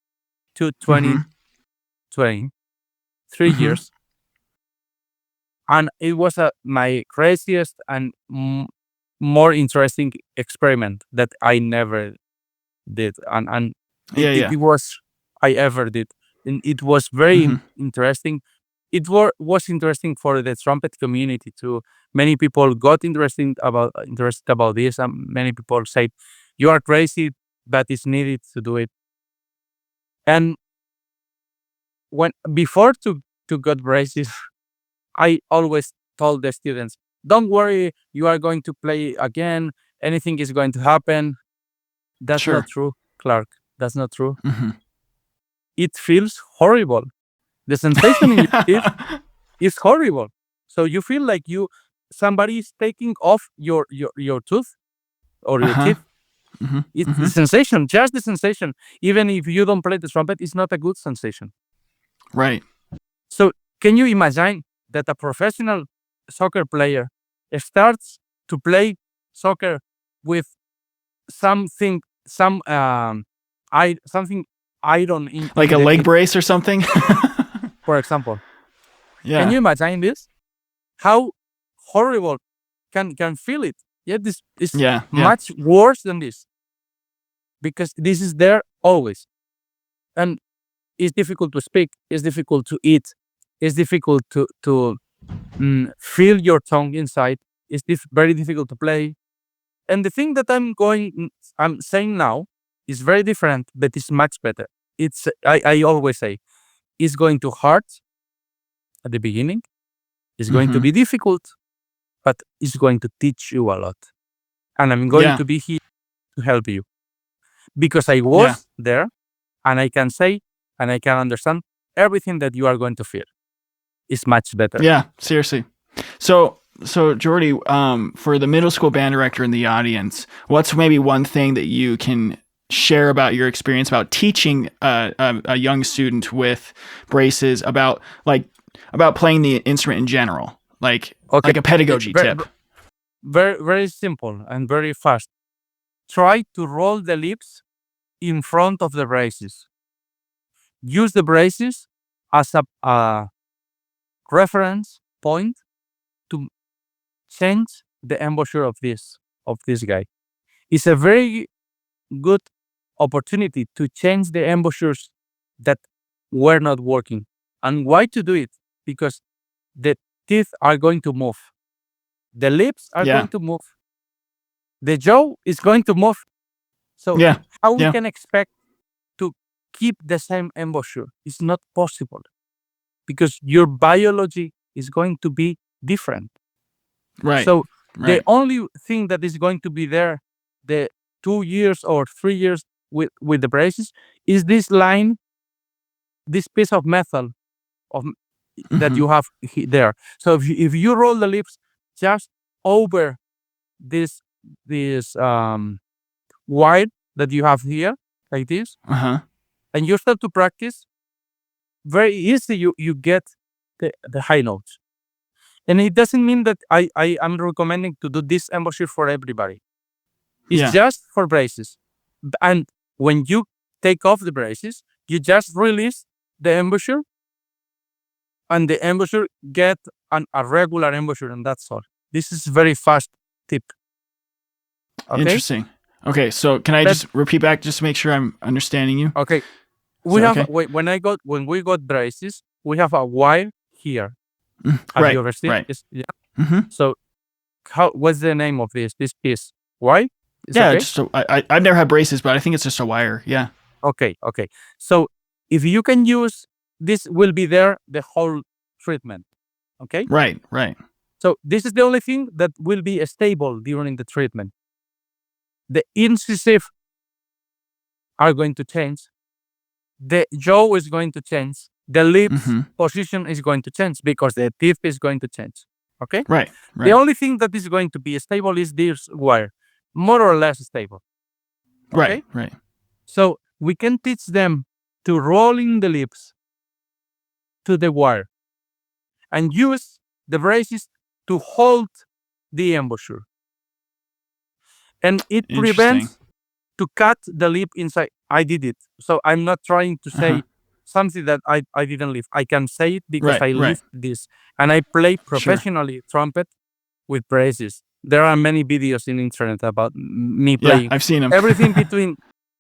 to Mm-hmm. 2020, 3 Mm-hmm. years, and it was my craziest and more interesting experiment that I never did, and Yeah, yeah. it was I ever did, and it was very Mm-hmm. interesting. It was interesting for the trumpet community too. Many people got interested about this, and many people said, "You are crazy, but it's needed to do it." And when before to get braces, I always told the students, "Don't worry, you are going to play again. Anything is going to happen." That's not Sure. true, Clark. That's not true. Mm-hmm. It feels horrible. The sensation in your teeth is horrible. So you feel like somebody is taking off your tooth or your Uh-huh. teeth. Mm-hmm. It's Mm-hmm. the sensation, just the sensation. Even if you don't play the trumpet, it's not a good sensation. Right. So can you imagine that a professional soccer player starts to play soccer with something, something iron Like in a the, leg brace or something? for example? Can Yeah. you imagine this? How horrible can feel it? Yeah, this is Yeah. Yeah. much worse than this because this is there always, and it's difficult to speak. It's difficult to eat. It's difficult to feel your tongue inside. It's very difficult to play. And the thing that I'm saying now is very different, but it's much better. I always say it's going to hurt at the beginning. It's going to Mm-hmm. be difficult, but it's going to teach you a lot. And I'm going Yeah. to be here to help you because I Yeah. was there and I can say and I can understand everything that you are going to feel. It's much better. Yeah. Seriously. So Jordi, for the middle school band director in the audience, what's maybe one thing that you can share about your experience about teaching a young student with braces about playing the instrument in general, Okay. like a pedagogy Very, tip? very, very simple and very fast. Try to roll the lips in front of the braces. Use the braces as a reference point to change the embouchure of this guy. It's a very good opportunity to change the embouchures that were not working. And why to do it? Because the teeth are going to move. The lips are Yeah. going to move. The jaw is going to move. So Yeah. how we Yeah. can expect to keep the same embouchure? It's not possible because your biology is going to be different. Right. So the Right. only thing that is going to be there, the 2 years or 3 years with the braces, is this line, this piece of metal of that Mm-hmm. you have there. So if you roll the lips just over this this wire that you have here, like this, Uh-huh. and you start to practice, very easy you get the high notes. And it doesn't mean that I am recommending to do this embouchure for everybody. It's Yeah. just for braces. And when you take off the braces, you just release the embouchure, and the embouchure get a regular embouchure, and that's all. This is very fast tip. Okay, Interesting. Okay, so can I but just repeat back just to make sure I'm understanding you? okay, So okay. when we got braces, we have a wire here. Have you Right. ever seen? Right. It's, yeah. Mm-hmm. So what's the name of this piece? Why? It's Yeah. okay. Just I've never had braces, but I think it's just a wire. Yeah. Okay. So if you can use this, will be there the whole treatment. Okay. Right. Right. So this is the only thing that will be stable during the treatment. The incisive are going to change. The jaw is going to change. The lips Mm-hmm. position is going to change because the teeth is going to change. Okay. Right. The Right. only thing that is going to be stable is this wire, more or less stable. Right. Okay. Right. So we can teach them to rolling the lips to the wire and use the braces to hold the embouchure. and it Interesting. prevents to cut the lip inside. I did it. So I'm not trying to Uh-huh. say something that I didn't live. I can say it because Right, I right. lived this. And I play Sure. professionally trumpet with braces. There are many videos in internet about me Yeah, playing. I've seen them. Everything between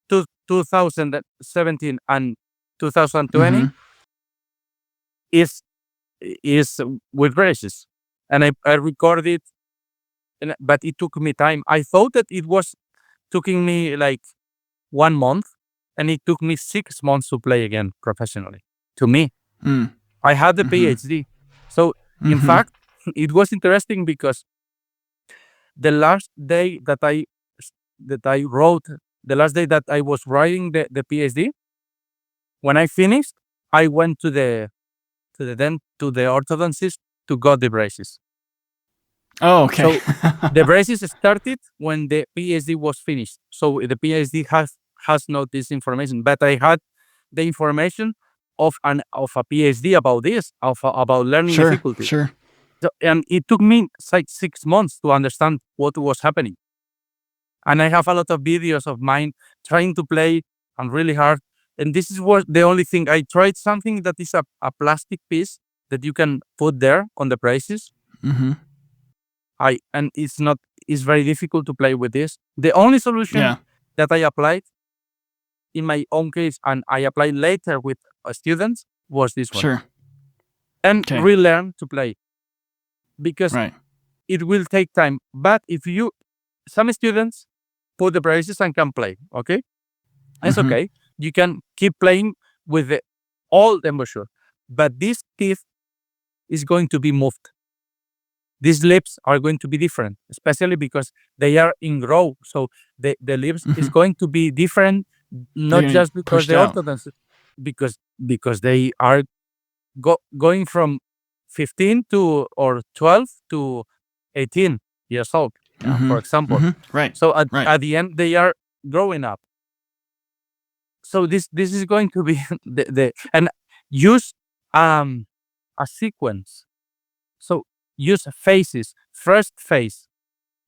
2017 and 2020 Hmm. is with braces. And I recorded, but it took me time. I thought that it was taking me like 1 month, and it took me 6 months to play again professionally. To me, Mm. I had the Hmm. PhD. So in Hmm. fact, it was interesting because the last day that I wrote, the last day that I was writing the PhD, when I finished, I went to the orthodontist to got the braces. Oh, okay. So the braces started when the PhD was finished. So the PhD has not this information, but I had the information of a PhD about this, about learning Sure, difficulties. sure. So, and it took me like 6 months to understand what was happening. And I have a lot of videos of mine trying to play and really hard. And this was the only thing. I tried something that is a plastic piece that you can put there on the braces. Hmm. And it's very difficult to play with this. The only solution Yeah, that I applied in my own case, and I applied later with students, was this one. sure. And Okay. relearn to play, because Right. it will take time. But if some students put the braces and can play, okay? It's Hmm. okay. You can keep playing with the old embouchure, but this teeth is going to be moved. These lips are going to be different, especially because they are in row. So the lips is Hmm. going to be different, They're not gonna be just because pushed the out. orthodontist, because they are going from 15 to or 12 to 18 years old, Hmm. for example. Hmm. Right, So at, right. at the end, they are growing up. So this is going to be and use a sequence. So use phases. First phase.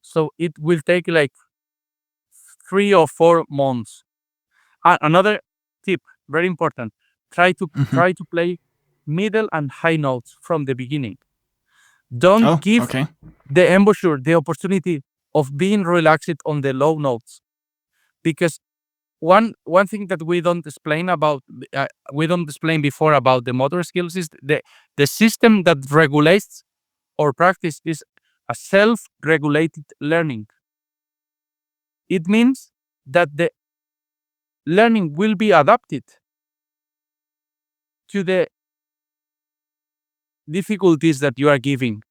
So it will take like 3 or 4 months. Another tip, very important. Try to Hmm. try to play middle and high notes from the beginning. Don't Oh, give okay. the embouchure the opportunity of being relaxed on the low notes, because one thing that we don't explain before about the motor skills is the system that regulates or practice is a self-regulated learning. It means that the learning will be adapted to the difficulties that you are giving.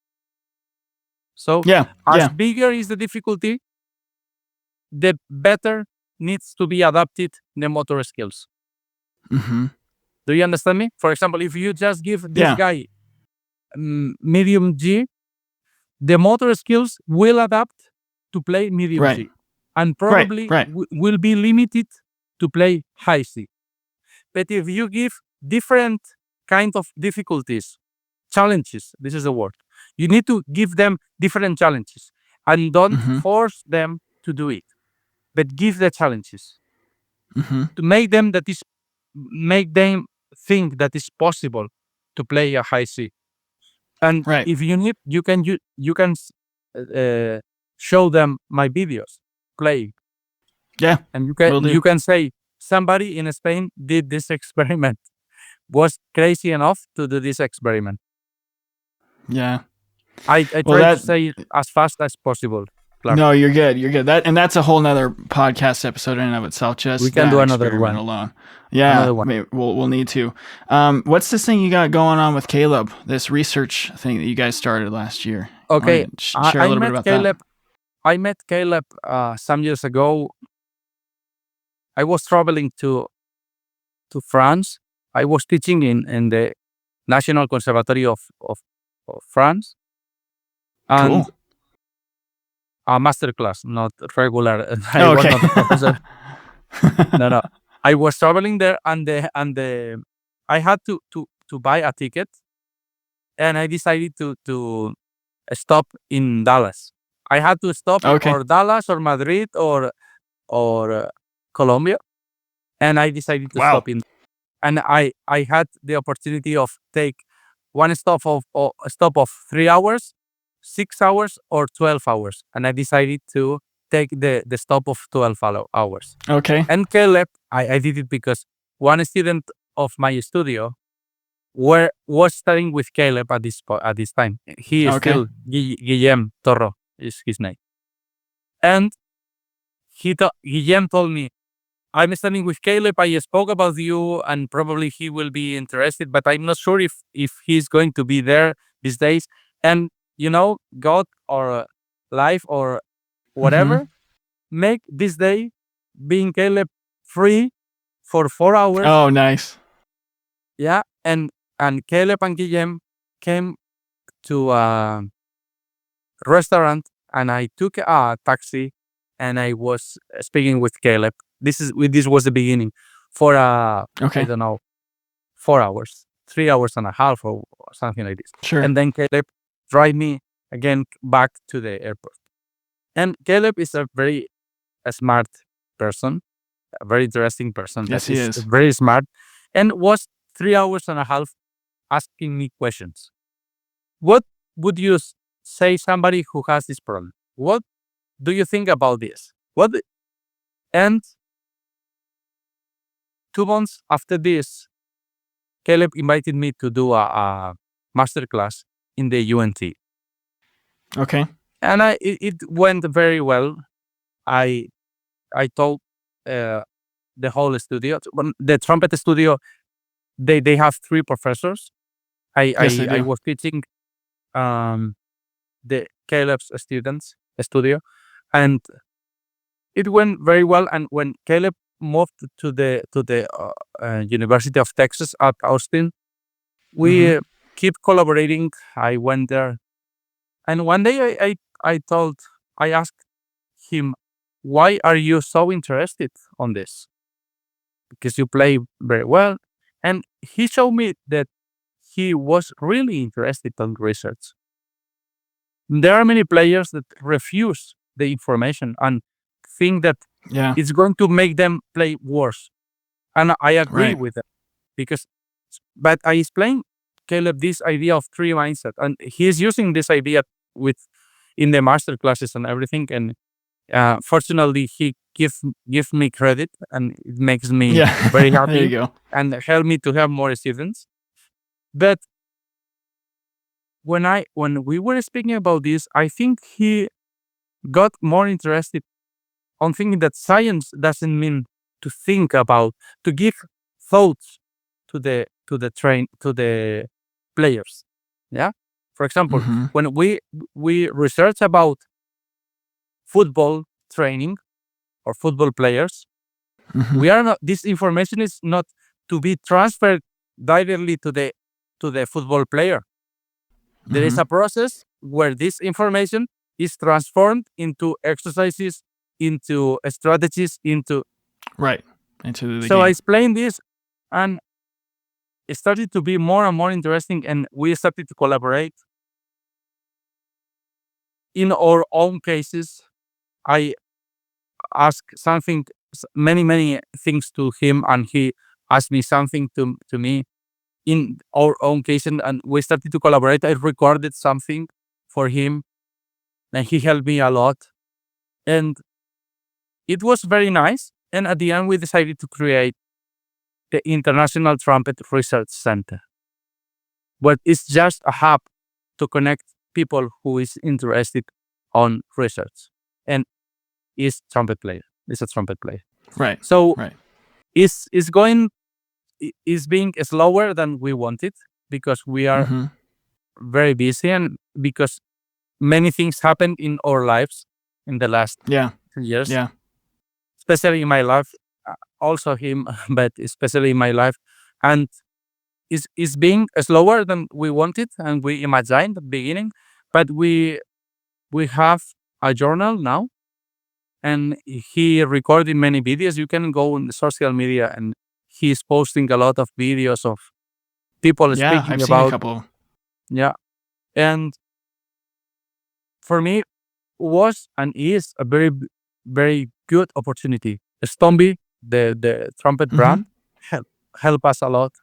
So Yeah, as yeah. bigger is the difficulty, the better needs to be adapted the motor skills. Hmm. Do you understand me? For example, if you just give this Yeah. guy medium G, the motor skills will adapt to play medium Right, G, and right, probably right. will be limited to play high C. But if you give different kind of difficulties, challenges, this is the word, you need to give them different challenges, and don't Hmm. force them to do it, but give the challenges Hmm. to make them think that it's possible to play a high C. And Right. if you need, you can uh, show them my videos playing, Yeah, and will do. you can say somebody in Spain did this experiment, was crazy enough to do this experiment. Yeah. I Well, try to that say it as fast as possible, Clark. no, you're good. You're good. That's a whole nother podcast episode in and of itself. We Just can that do another experiment one. alone. Yeah, Another one. we'll need to. What's this thing you got going on with Caleb? This research thing that you guys started last year. Okay, Want to share a I little bit met about that? Caleb. I met Caleb some years ago. I was traveling to France. I was teaching in the National Conservatory of France, and Cool. a master class, not regular. I Oh, was okay. not a professor. No, no. I was traveling there, and I had to buy a ticket, and I decided to stop in Dallas. I had to stop Okay. or Dallas or Madrid or Colombia, and I decided to Wow. stop in. And I had the opportunity of take one stop of 3 hours, 6 hours, or 12 hours, and I decided to take the stop of 12 hours. Okay. And Caleb, I did it because one student of my studio was studying with Caleb at this time. He is Okay. still Guillem Torro is his name, and Guillem told me, I'm studying with Caleb. I spoke about you, and probably he will be interested, but I'm not sure if he's going to be there these days. And God or life or whatever, make this day being Caleb free for 4 hours. Oh, nice. Yeah, and Caleb and Guillem came to a restaurant, and I took a taxi, and I was speaking with Caleb. This was the beginning for Okay. I don't know, 4 hours, 3 hours and a half or something like this. Sure. And then Caleb drive me again back to the airport. And Caleb is a very smart person, a very interesting person. Yes, that he is. very smart, and was 3 hours and a half asking me questions. What would you say somebody who has this problem? What do you think about this? And 2 months after this, Caleb invited me to do a master class in the UNT. Okay. And it went very well. I told the whole studio, the trumpet studio, they have 3 professors. Yes, they I do. was teaching the Caleb's studio, and it went very well. And when Caleb moved to the University of Texas at Austin, we keep collaborating. I went there, and one day I asked him, "Why are you so interested on this? Because you play very well." And he showed me that he was really interested on research. There are many players that refuse the information and think that Yeah. it's going to make them play worse. And I agree Right. with that but I explained Caleb this idea of 3 mindset, and he's using this idea in the master classes and everything. And fortunately, he gives me credit, and it makes me Yeah. very There you happy go. and help me to have more students. But when we were speaking about this, I think he got more interested on thinking that science doesn't mean to think about, to give thoughts to the players. Yeah. For example, when we research about football training or football players, we are not. This information is not to be transferred directly to the football player. There is a process where this information is transformed into exercises, into strategies, into. Right. Into the So I game. explained this, and it started to be more and more interesting, and we started to collaborate. In our own cases, I asked many things to him, and he asked me something to me in our own case, and we started to collaborate. I recorded something for him, and he helped me a lot, and it was very nice. And at the end, we decided to create the International Trumpet Research Center, but it's just a hub to connect people who is interested on research and is a trumpet player. Right. So Right. it's being slower than we wanted because we are very busy, and because many things happened in our lives in the last Yeah. years, Yeah. especially in my life, also him, but especially in my life. And is being slower than we wanted and we imagined at the beginning. But we have a journal now, and he recorded many videos. You can go on the social media, and he's posting a lot of videos of people Yeah. speaking I've seen a about. couple. Yeah. And for me, was and is a very good opportunity. Stomby, the trumpet Mm-hmm. brand, help us a lot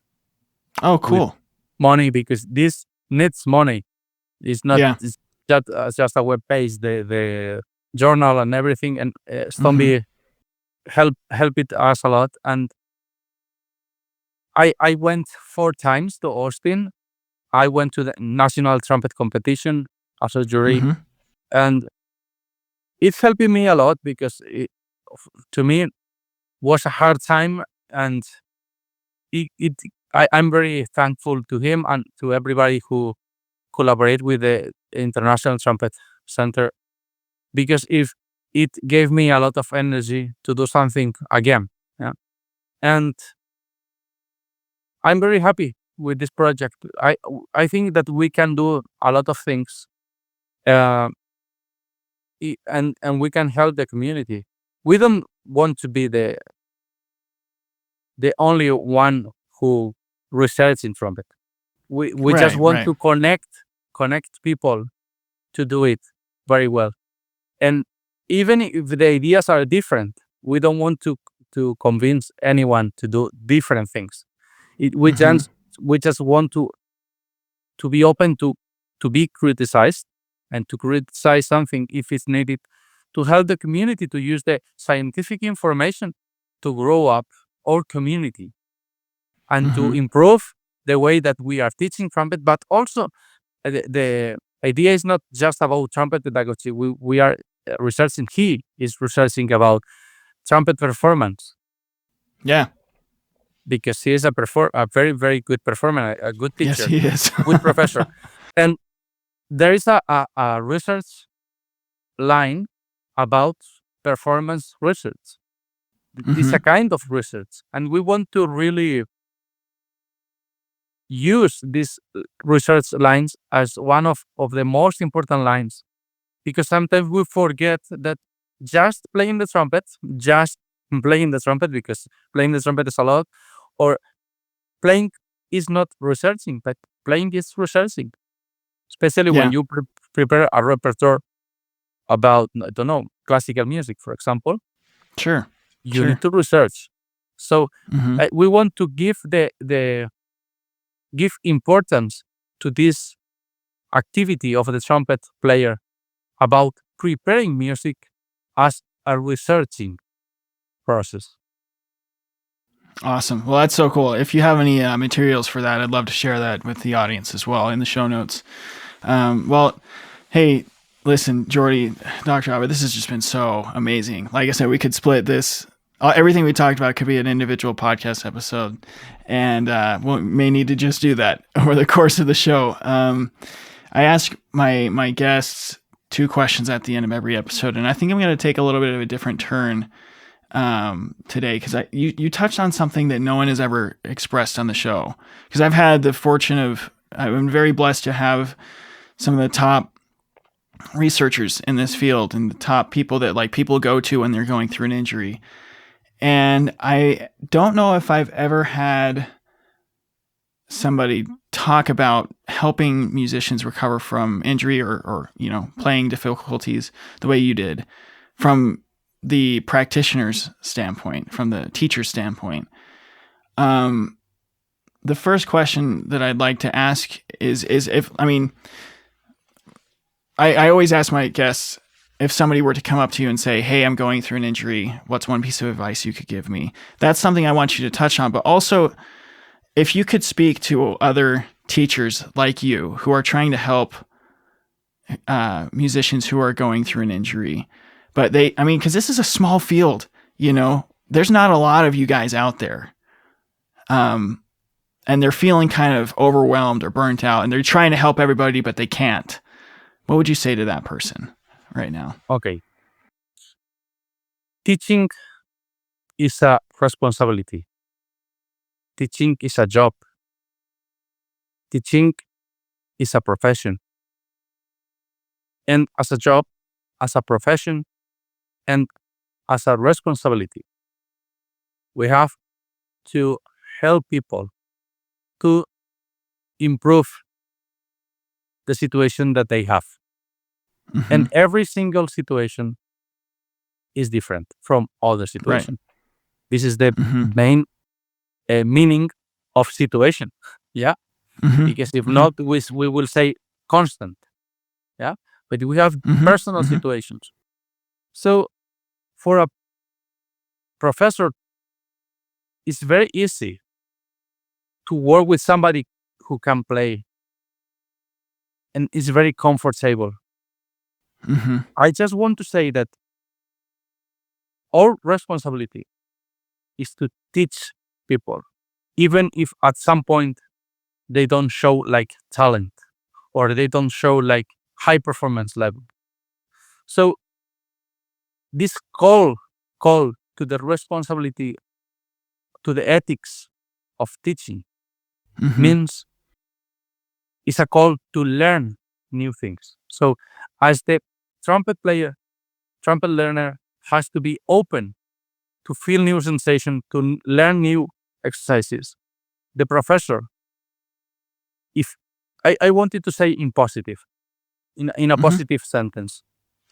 Oh, with cool. money, because this needs money. It's not Yeah. it's just a web page, the journal and everything, and Mm-hmm. Stomby help it us a lot. And I went 4 times to Austin. I went to the national trumpet competition as a jury, Mm-hmm. and it's helping me a lot, because to me was a hard time, and it I'm very thankful to him and to everybody who collaborate with the International Trumpet Center, because if it gave me a lot of energy to do something again. Yeah. And I'm very happy with this project. I think that we can do a lot of things, uh, and we can help the community. We don't want to be the only one who research in trumpet. We just Right. want Right. to connect people to do it very well. And even if the ideas are different, we don't want to convince anyone to do different things. We Mm-hmm. just want to be open to be criticized, and to criticize something if it's needed, to help the community to use the scientific information to grow up our community, and to Mm-hmm. improve the way that we are teaching trumpet. But also, the idea is not just about trumpet pedagogy. We are researching. He is researching about trumpet performance, Yeah. because he is a very good performer, a good Yes, teacher, he is. good professor. And there is a research line about performance research. This is Mm-hmm. a kind of research, and we want to really use these research lines as one of the most important lines, because sometimes we forget that just playing the trumpet, just playing the trumpet because playing the trumpet is a lot, or playing is not researching, but playing is researching, especially when Yeah. you prepare a repertoire about, I don't know, classical music, for example. Sure. You Sure. need to research. So Mm-hmm. we want to give the give importance to this activity of the trumpet player about preparing music as a researching process. Awesome. Well, that's so cool. If you have any materials for that, I'd love to share that with the audience as well in the show notes. Well, hey, listen, Jordi, Dr. Albert, this has just been so amazing. Like I said, we could split this. Everything we talked about could be an individual podcast episode, and we may need to just do that over the course of the show. I ask my guests 2 questions at the end of every episode, and I think I'm going to take a little bit of a different turn today, because you touched on something that no one has ever expressed on the show. Because I've had the fortune of, I've been very blessed to have some of the top researchers in this field and the top people that like people go to when they're going through an injury. And I don't know if I've ever had somebody talk about helping musicians recover from injury or playing difficulties the way you did, from the practitioner's standpoint, from the teacher's standpoint. The first question that I'd like to ask is if, I always ask my guests, if somebody were to come up to you and say, hey, I'm going through an injury, what's one piece of advice you could give me? That's something I want you to touch on. But also, if you could speak to other teachers like you who are trying to help musicians who are going through an injury, but because this is a small field, there's not a lot of you guys out there. And they're feeling kind of overwhelmed or burnt out, and they're trying to help everybody, but they can't. What would you say to that person right now? Okay. Teaching is a responsibility. Teaching is a job. Teaching is a profession. And as a job, as a profession, and as a responsibility, we have to help people to improve the situation that they have. And every single situation is different from other situation. This is the main meaning of situation. Yeah. Because if not, we will say constant. Yeah. But we have personal situations. So for a professor, it's very easy to work with somebody who can play and is very comfortable. I just want to say that our responsibility is to teach people, even if at some point they don't show like talent or they don't show like high performance level. So this call to the responsibility, to the ethics of teaching means it's a call to learn new things. So as the trumpet player, trumpet learner has to be open to feel new sensation, to learn new exercises. The professor, if I wanted to say in positive, in a positive sentence,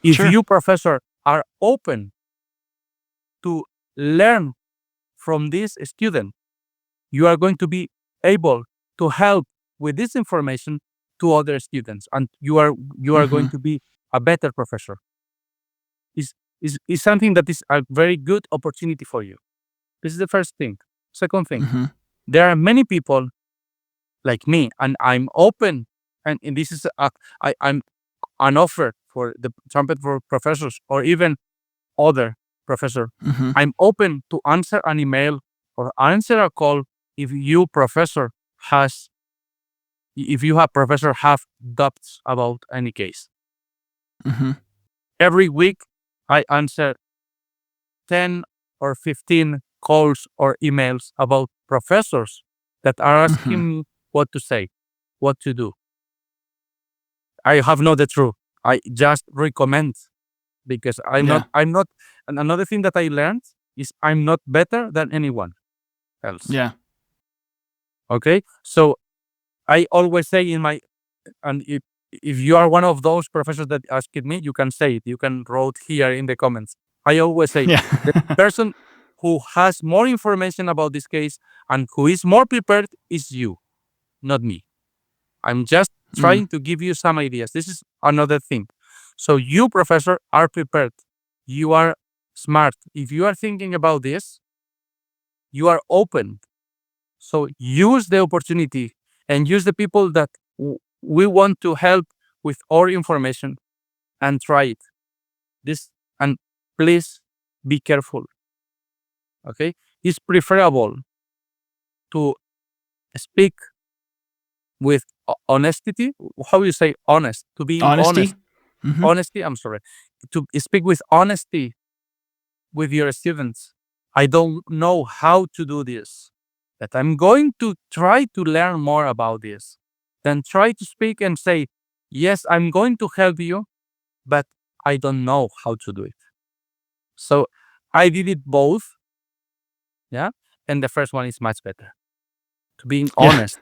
if you professor are open to learn from this student, you are going to be able to help with this information to other students, and you are going to be a better professor. Is something that is a very good opportunity for you. This is the first thing. Second thing, there are many people like me, and I'm open, and this is I'm an offer for the trumpet for professors or even other professor. I'm open to answer an email or answer a call if you professor have doubts about any case. Every week I answer 10 or 15 calls or emails about professors that are asking me what to say, what to do. I have not the truth. I just recommend, because I'm not, and another thing that I learned is I'm not better than anyone else. Yeah. Okay. So I always say and if you are one of those professors that asked me, you can say it. You can write here in the comments. I always say the person who has more information about this case and who is more prepared is you, not me. I'm just trying to give you some ideas. This is another thing. So you, professor, are prepared. You are smart. If you are thinking about this, you are open. So use the opportunity and use the people that we want to help with our information and try it. And please be careful. Okay? It's preferable to speak with honesty. How you say honest? To be honest. Honesty, I'm sorry. To speak with honesty with your students. I don't know how to do this, but I'm going to try to learn more about this. Then try to speak and say, yes, I'm going to help you, but I don't know how to do it. So I did it both. Yeah. And the first one is much better. To being honest.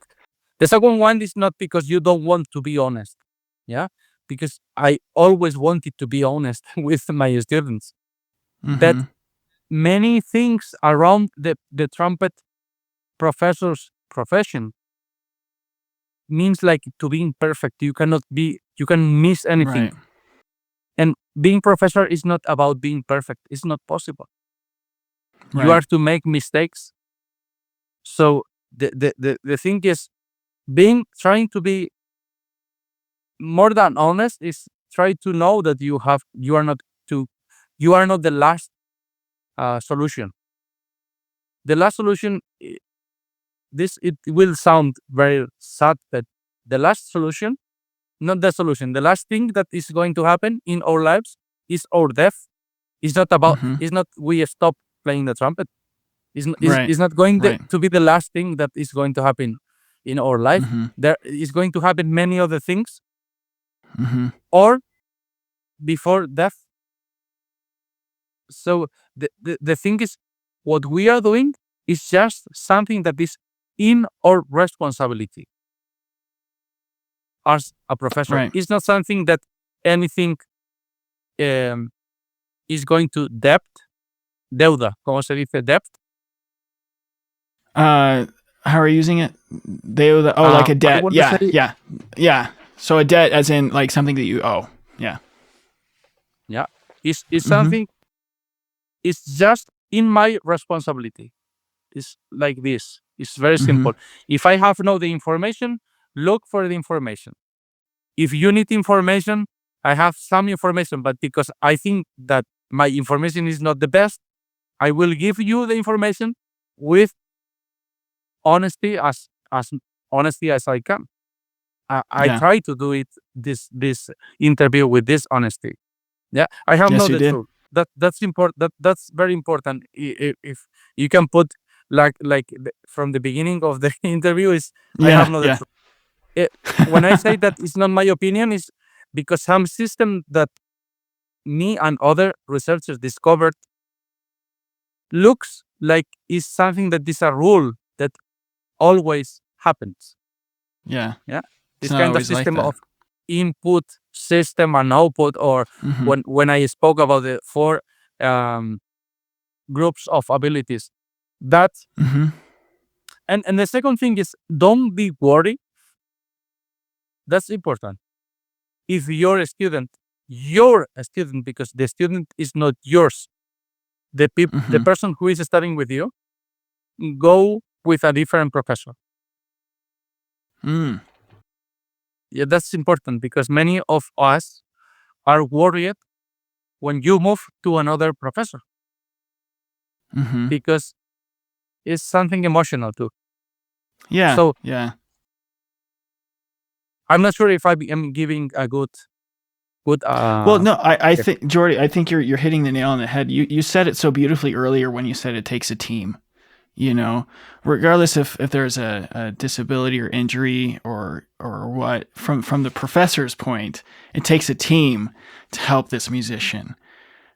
The second one is not because you don't want to be honest. Yeah. Because I always wanted to be honest with my students. That many things around the trumpet professor's profession means like to being perfect. You can miss anything. Right. And being professor is not about being perfect. It's not possible. Right. You are to make mistakes. So the thing is, trying to be more than honest is try to know that you are not the last solution. The last solution, it will sound very sad, but the last solution, not the solution, the last thing that is going to happen in our lives is our death. It's not about, it's not we stop playing the trumpet. It's not going to be the last thing that is going to happen in our life. There is going to happen many other things, or before death. So the thing is, what we are doing is just something that is in our responsibility as a professor. Right. It's not something that anything is going to deuda, ¿cómo se dice debt? How are you using it? Like a I debt. want to Yeah, say, yeah. So a debt as in like something that you owe. Yeah. yeah, it's something, it's just in my responsibility. It's like this. It's very simple. If I have no the information, look for the information. If you need information, I have some information, but because I think that my information is not the best, I will give you the information with honesty, as honesty as I can. I Yeah. try to do it this interview with this honesty. Yeah, I have Yes, know you the did. truth. That's important. That's very important. If you can put from the beginning of the interview is I have know the Yeah. truth. When I say that it's not my opinion, is because some system that me and other researchers discovered looks like is something that is a rule that always happens. Yeah. Yeah, It's this not kind of always like system that. of input system and output, or when I spoke about the four groups of abilities, that and the second thing is don't be worried. That's important. If you're a student, because the student is not yours. The person who is studying with you, go with a different professor. Yeah, that's important because many of us are worried when you move to another professor because it's something emotional too. Yeah. So Yeah. I'm not sure if I am giving a good. Well, no, I think Jordi, I think you're hitting the nail on the head. You said it so beautifully earlier when you said it takes a team. You know, regardless if there's a disability or injury or what, from the professor's point, it takes a team to help this musician.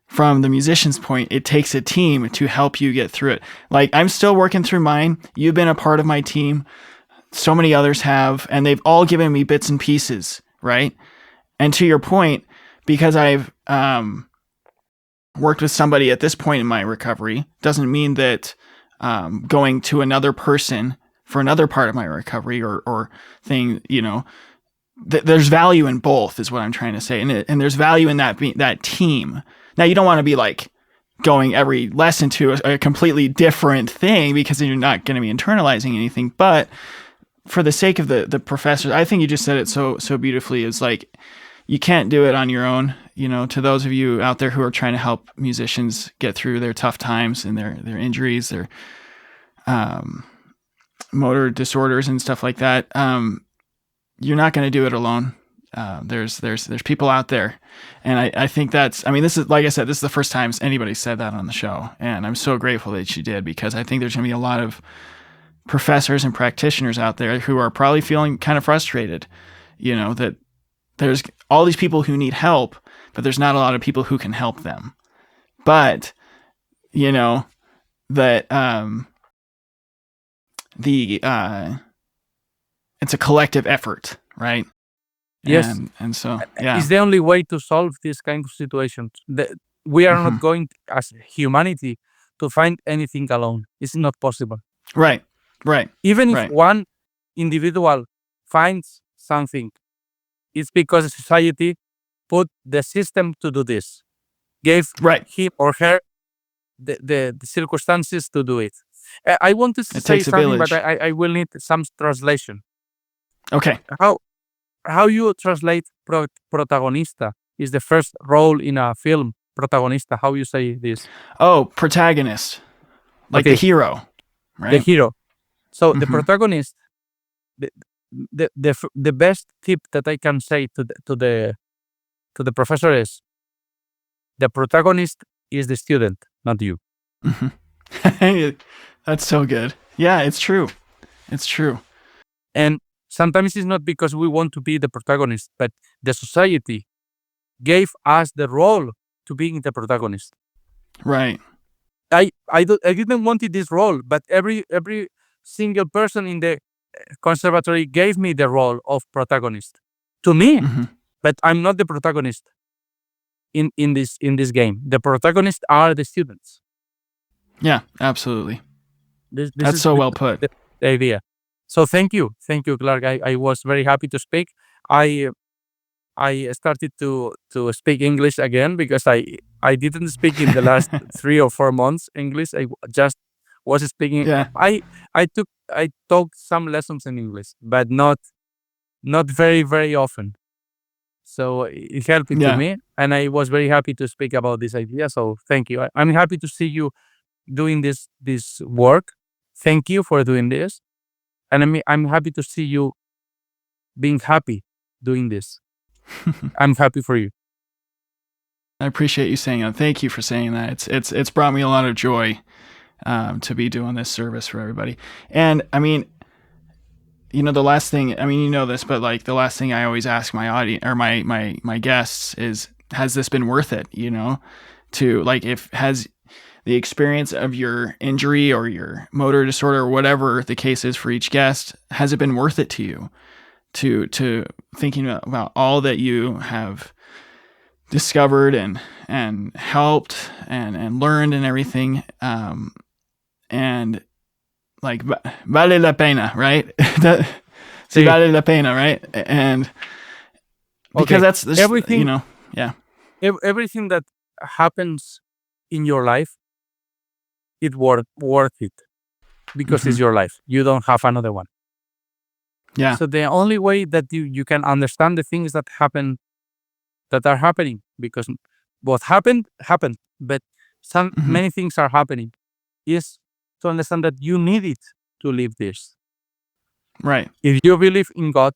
From the musician's point, it takes a team to help you get through it. Like, I'm still working through mine. You've been a part of my team. So many others have, and they've all given me bits and pieces, right? And to your point, because I've worked with somebody at this point in my recovery, doesn't mean that going to another person for another part of my recovery or thing, there's value in both, is what I'm trying to say. And there's value in that team. Now, you don't want to be like going every lesson to a completely different thing, because then you're not going to be internalizing anything. But for the sake of the professors, I think you just said it so beautifully. Is like, you can't do it on your own. To those of you out there who are trying to help musicians get through their tough times and their injuries, their motor disorders and stuff like that, you're not going to do it alone. There's people out there, and I think this is, like I said, this is the first time anybody said that on the show, and I'm so grateful that you did, because I think there's going to be a lot of professors and practitioners out there who are probably feeling kind of frustrated, that there's all these people who need help, but there's not a lot of people who can help them. But that it's a collective effort, right? Yes, and so yeah, it's the only way to solve this kind of situations. We are not going as humanity to find anything alone. It's not possible. Right. Even if one individual finds something, it's because society put the system to do this, gave him or her the circumstances to do it. I want to say something, but I will need some translation. Okay. How you translate protagonista is the first role in a film. Protagonista. How you say this? Oh, protagonist, like the hero, right? The hero. So the protagonist. The best tip that I can say to the professor is, the protagonist is the student, not you. That's so good. Yeah, it's true. It's true. And sometimes it's not because we want to be the protagonist, but the society gave us the role to being the protagonist. Right. I didn't want this role, but every single person in the conservatory gave me the role of protagonist. To me, but I'm not the protagonist in this game. The protagonists are the students. Yeah, absolutely. This That's is so well put. the idea. So thank you, Clark. I was very happy to speak. I started to speak English again because I didn't speak in the last 3 or 4 months English. I just was speaking. Yeah. I took some lessons in English, but not very very often. So it helped to Yeah. me, and I was very happy to speak about this idea. So thank you. I'm happy to see you doing this work. Thank you for doing this, and I'm happy to see you being happy doing this. I'm happy for you. I appreciate you saying that. Thank you for saying that. It's brought me a lot of joy to be doing this service for everybody. And I mean, the last thing, I mean, this, but like the last thing I always ask my audience or my guests is, has this been worth it? To like, has the experience of your injury or your motor disorder or whatever the case is for each guest, has it been worth it to you? To thinking about all that you have discovered and helped and learned and everything, and like vale la pena, right? Sí, vale la pena, right? And because that's everything, yeah. Everything that happens in your life, it's worth it because it's your life. You don't have another one. Yeah. So the only way that you can understand the things that are happening, because what happened, but many things are happening, is to understand that you need it to live this. Right. If you believe in God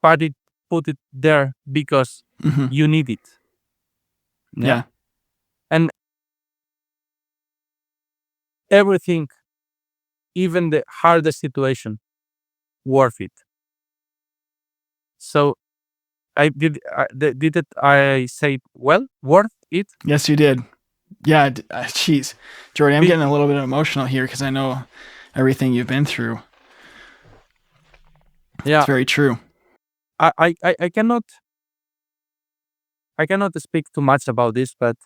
put it there because you need it. Yeah. And everything, even the hardest situation, worth it. So I say well, worth it? Yes, you did. Yeah. Jeez, Jordi, I'm getting a little bit emotional here because I know everything you've been through. Yeah, it's very true. I cannot speak too much about this, but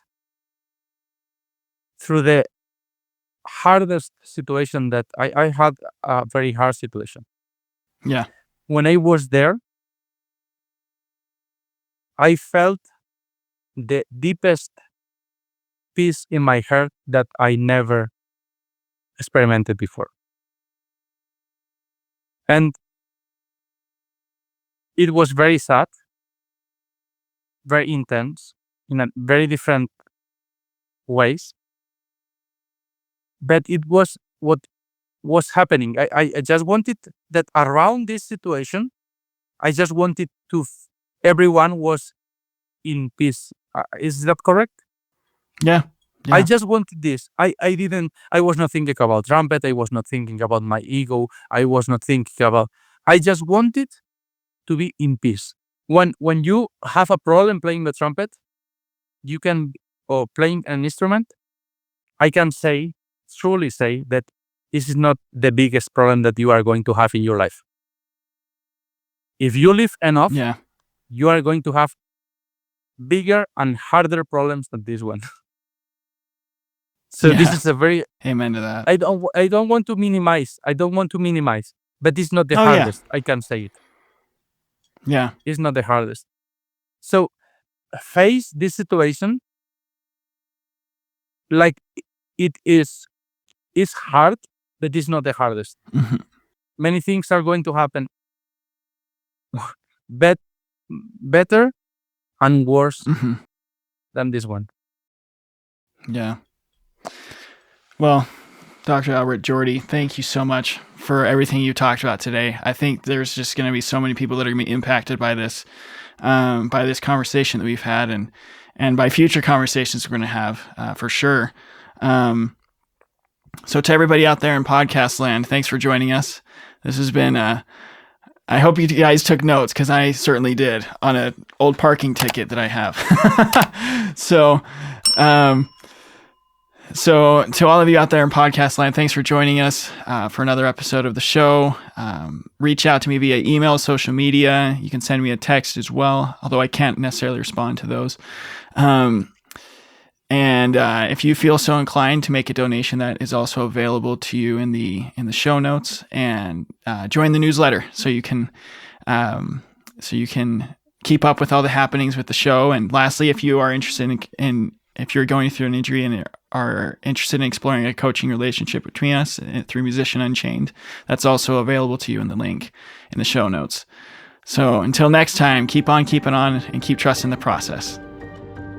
through the hardest situation that I had, a very hard situation. Yeah. When I was there, I felt the deepest peace in my heart that I never experimented before. And it was very sad, very intense, in a very different ways. But it was what was happening. I just wanted that around this situation, I just wanted to everyone was in peace. Is that correct? Yeah. I just wanted this. I was not thinking about trumpet. I was not thinking about my ego. I was not thinking about, I just wanted to be in peace. When you have a problem playing the trumpet, you can, or playing an instrument, I can truly say that this is not the biggest problem that you are going to have in your life. If you live enough, you are going to have bigger and harder problems than this one. So this is a very, amen to that. I don't want to minimize. But it's not the hardest. I can say it. Yeah. It's not the hardest. So face this situation like it's hard, but it's not the hardest. Many things are going to happen better and worse than this one. Yeah. Well, Dr. Albert, Jordi, thank you so much for everything you talked about today. I think there's just going to be so many people that are going to be impacted by this conversation that we've had, and by future conversations we're going to have for sure. So to everybody out there in podcast land, thanks for joining us. This has been I hope you guys took notes, because I certainly did, on an old parking ticket that I have. So So to all of you out there in podcast land, thanks for joining us for another episode of the show. Reach out to me via email, social media. You can send me a text as well, although I can't necessarily respond to those. And if you feel so inclined to make a donation, that is also available to you in the show notes. And join the newsletter so you can keep up with all the happenings with the show. And lastly, if you are interested in if you're going through an injury and are interested in exploring a coaching relationship between us through Musician Unchained, that's also available to you in the link in the show notes. So until next time, keep on keeping on and keep trusting the process.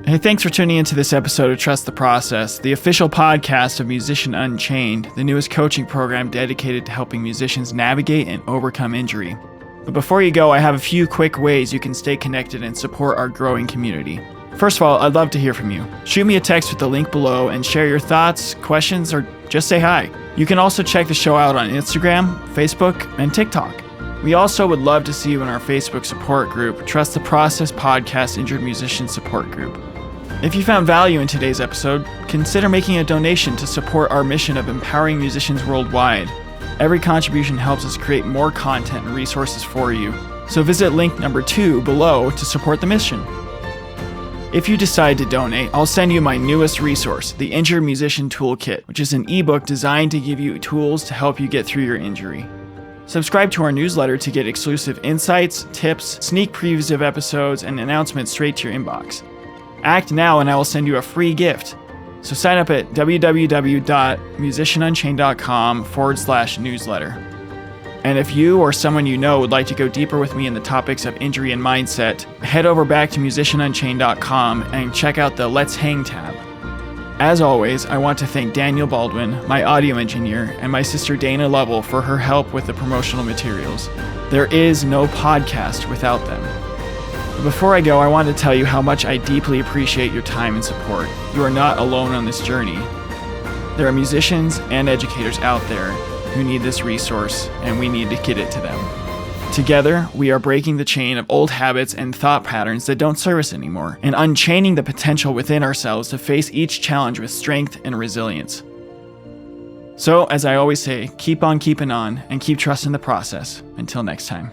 Hey, thanks for tuning into this episode of Trust the Process, the official podcast of Musician Unchained, the newest coaching program dedicated to helping musicians navigate and overcome injury. But before you go, I have a few quick ways you can stay connected and support our growing community. First of all, I'd love to hear from you. Shoot me a text with the link below and share your thoughts, questions, or just say hi. You can also check the show out on Instagram, Facebook, and TikTok. We also would love to see you in our Facebook support group, Trust the Process Podcast Injured Musician Support Group. If you found value in today's episode, consider making a donation to support our mission of empowering musicians worldwide. Every contribution helps us create more content and resources for you, so visit link number 2 below to support the mission. If you decide to donate, I'll send you my newest resource, the Injured Musician Toolkit, which is an ebook designed to give you tools to help you get through your injury. Subscribe to our newsletter to get exclusive insights, tips, sneak previews of episodes, and announcements straight to your inbox. Act now and I will send you a free gift. So sign up at www.musicianunchained.com/newsletter. And if you or someone you know would like to go deeper with me in the topics of injury and mindset, head over back to musicianunchained.com and check out the Let's Hang tab. As always, I want to thank Daniel Baldwin, my audio engineer, and my sister Dana Lovell for her help with the promotional materials. There is no podcast without them. But before I go, I want to tell you how much I deeply appreciate your time and support. You are not alone on this journey. There are musicians and educators out there who need this resource, and we need to get it to them. Together, we are breaking the chain of old habits and thought patterns that don't serve us anymore, and unchaining the potential within ourselves to face each challenge with strength and resilience. So, as I always say, keep on keeping on and keep trusting the process. Until next time.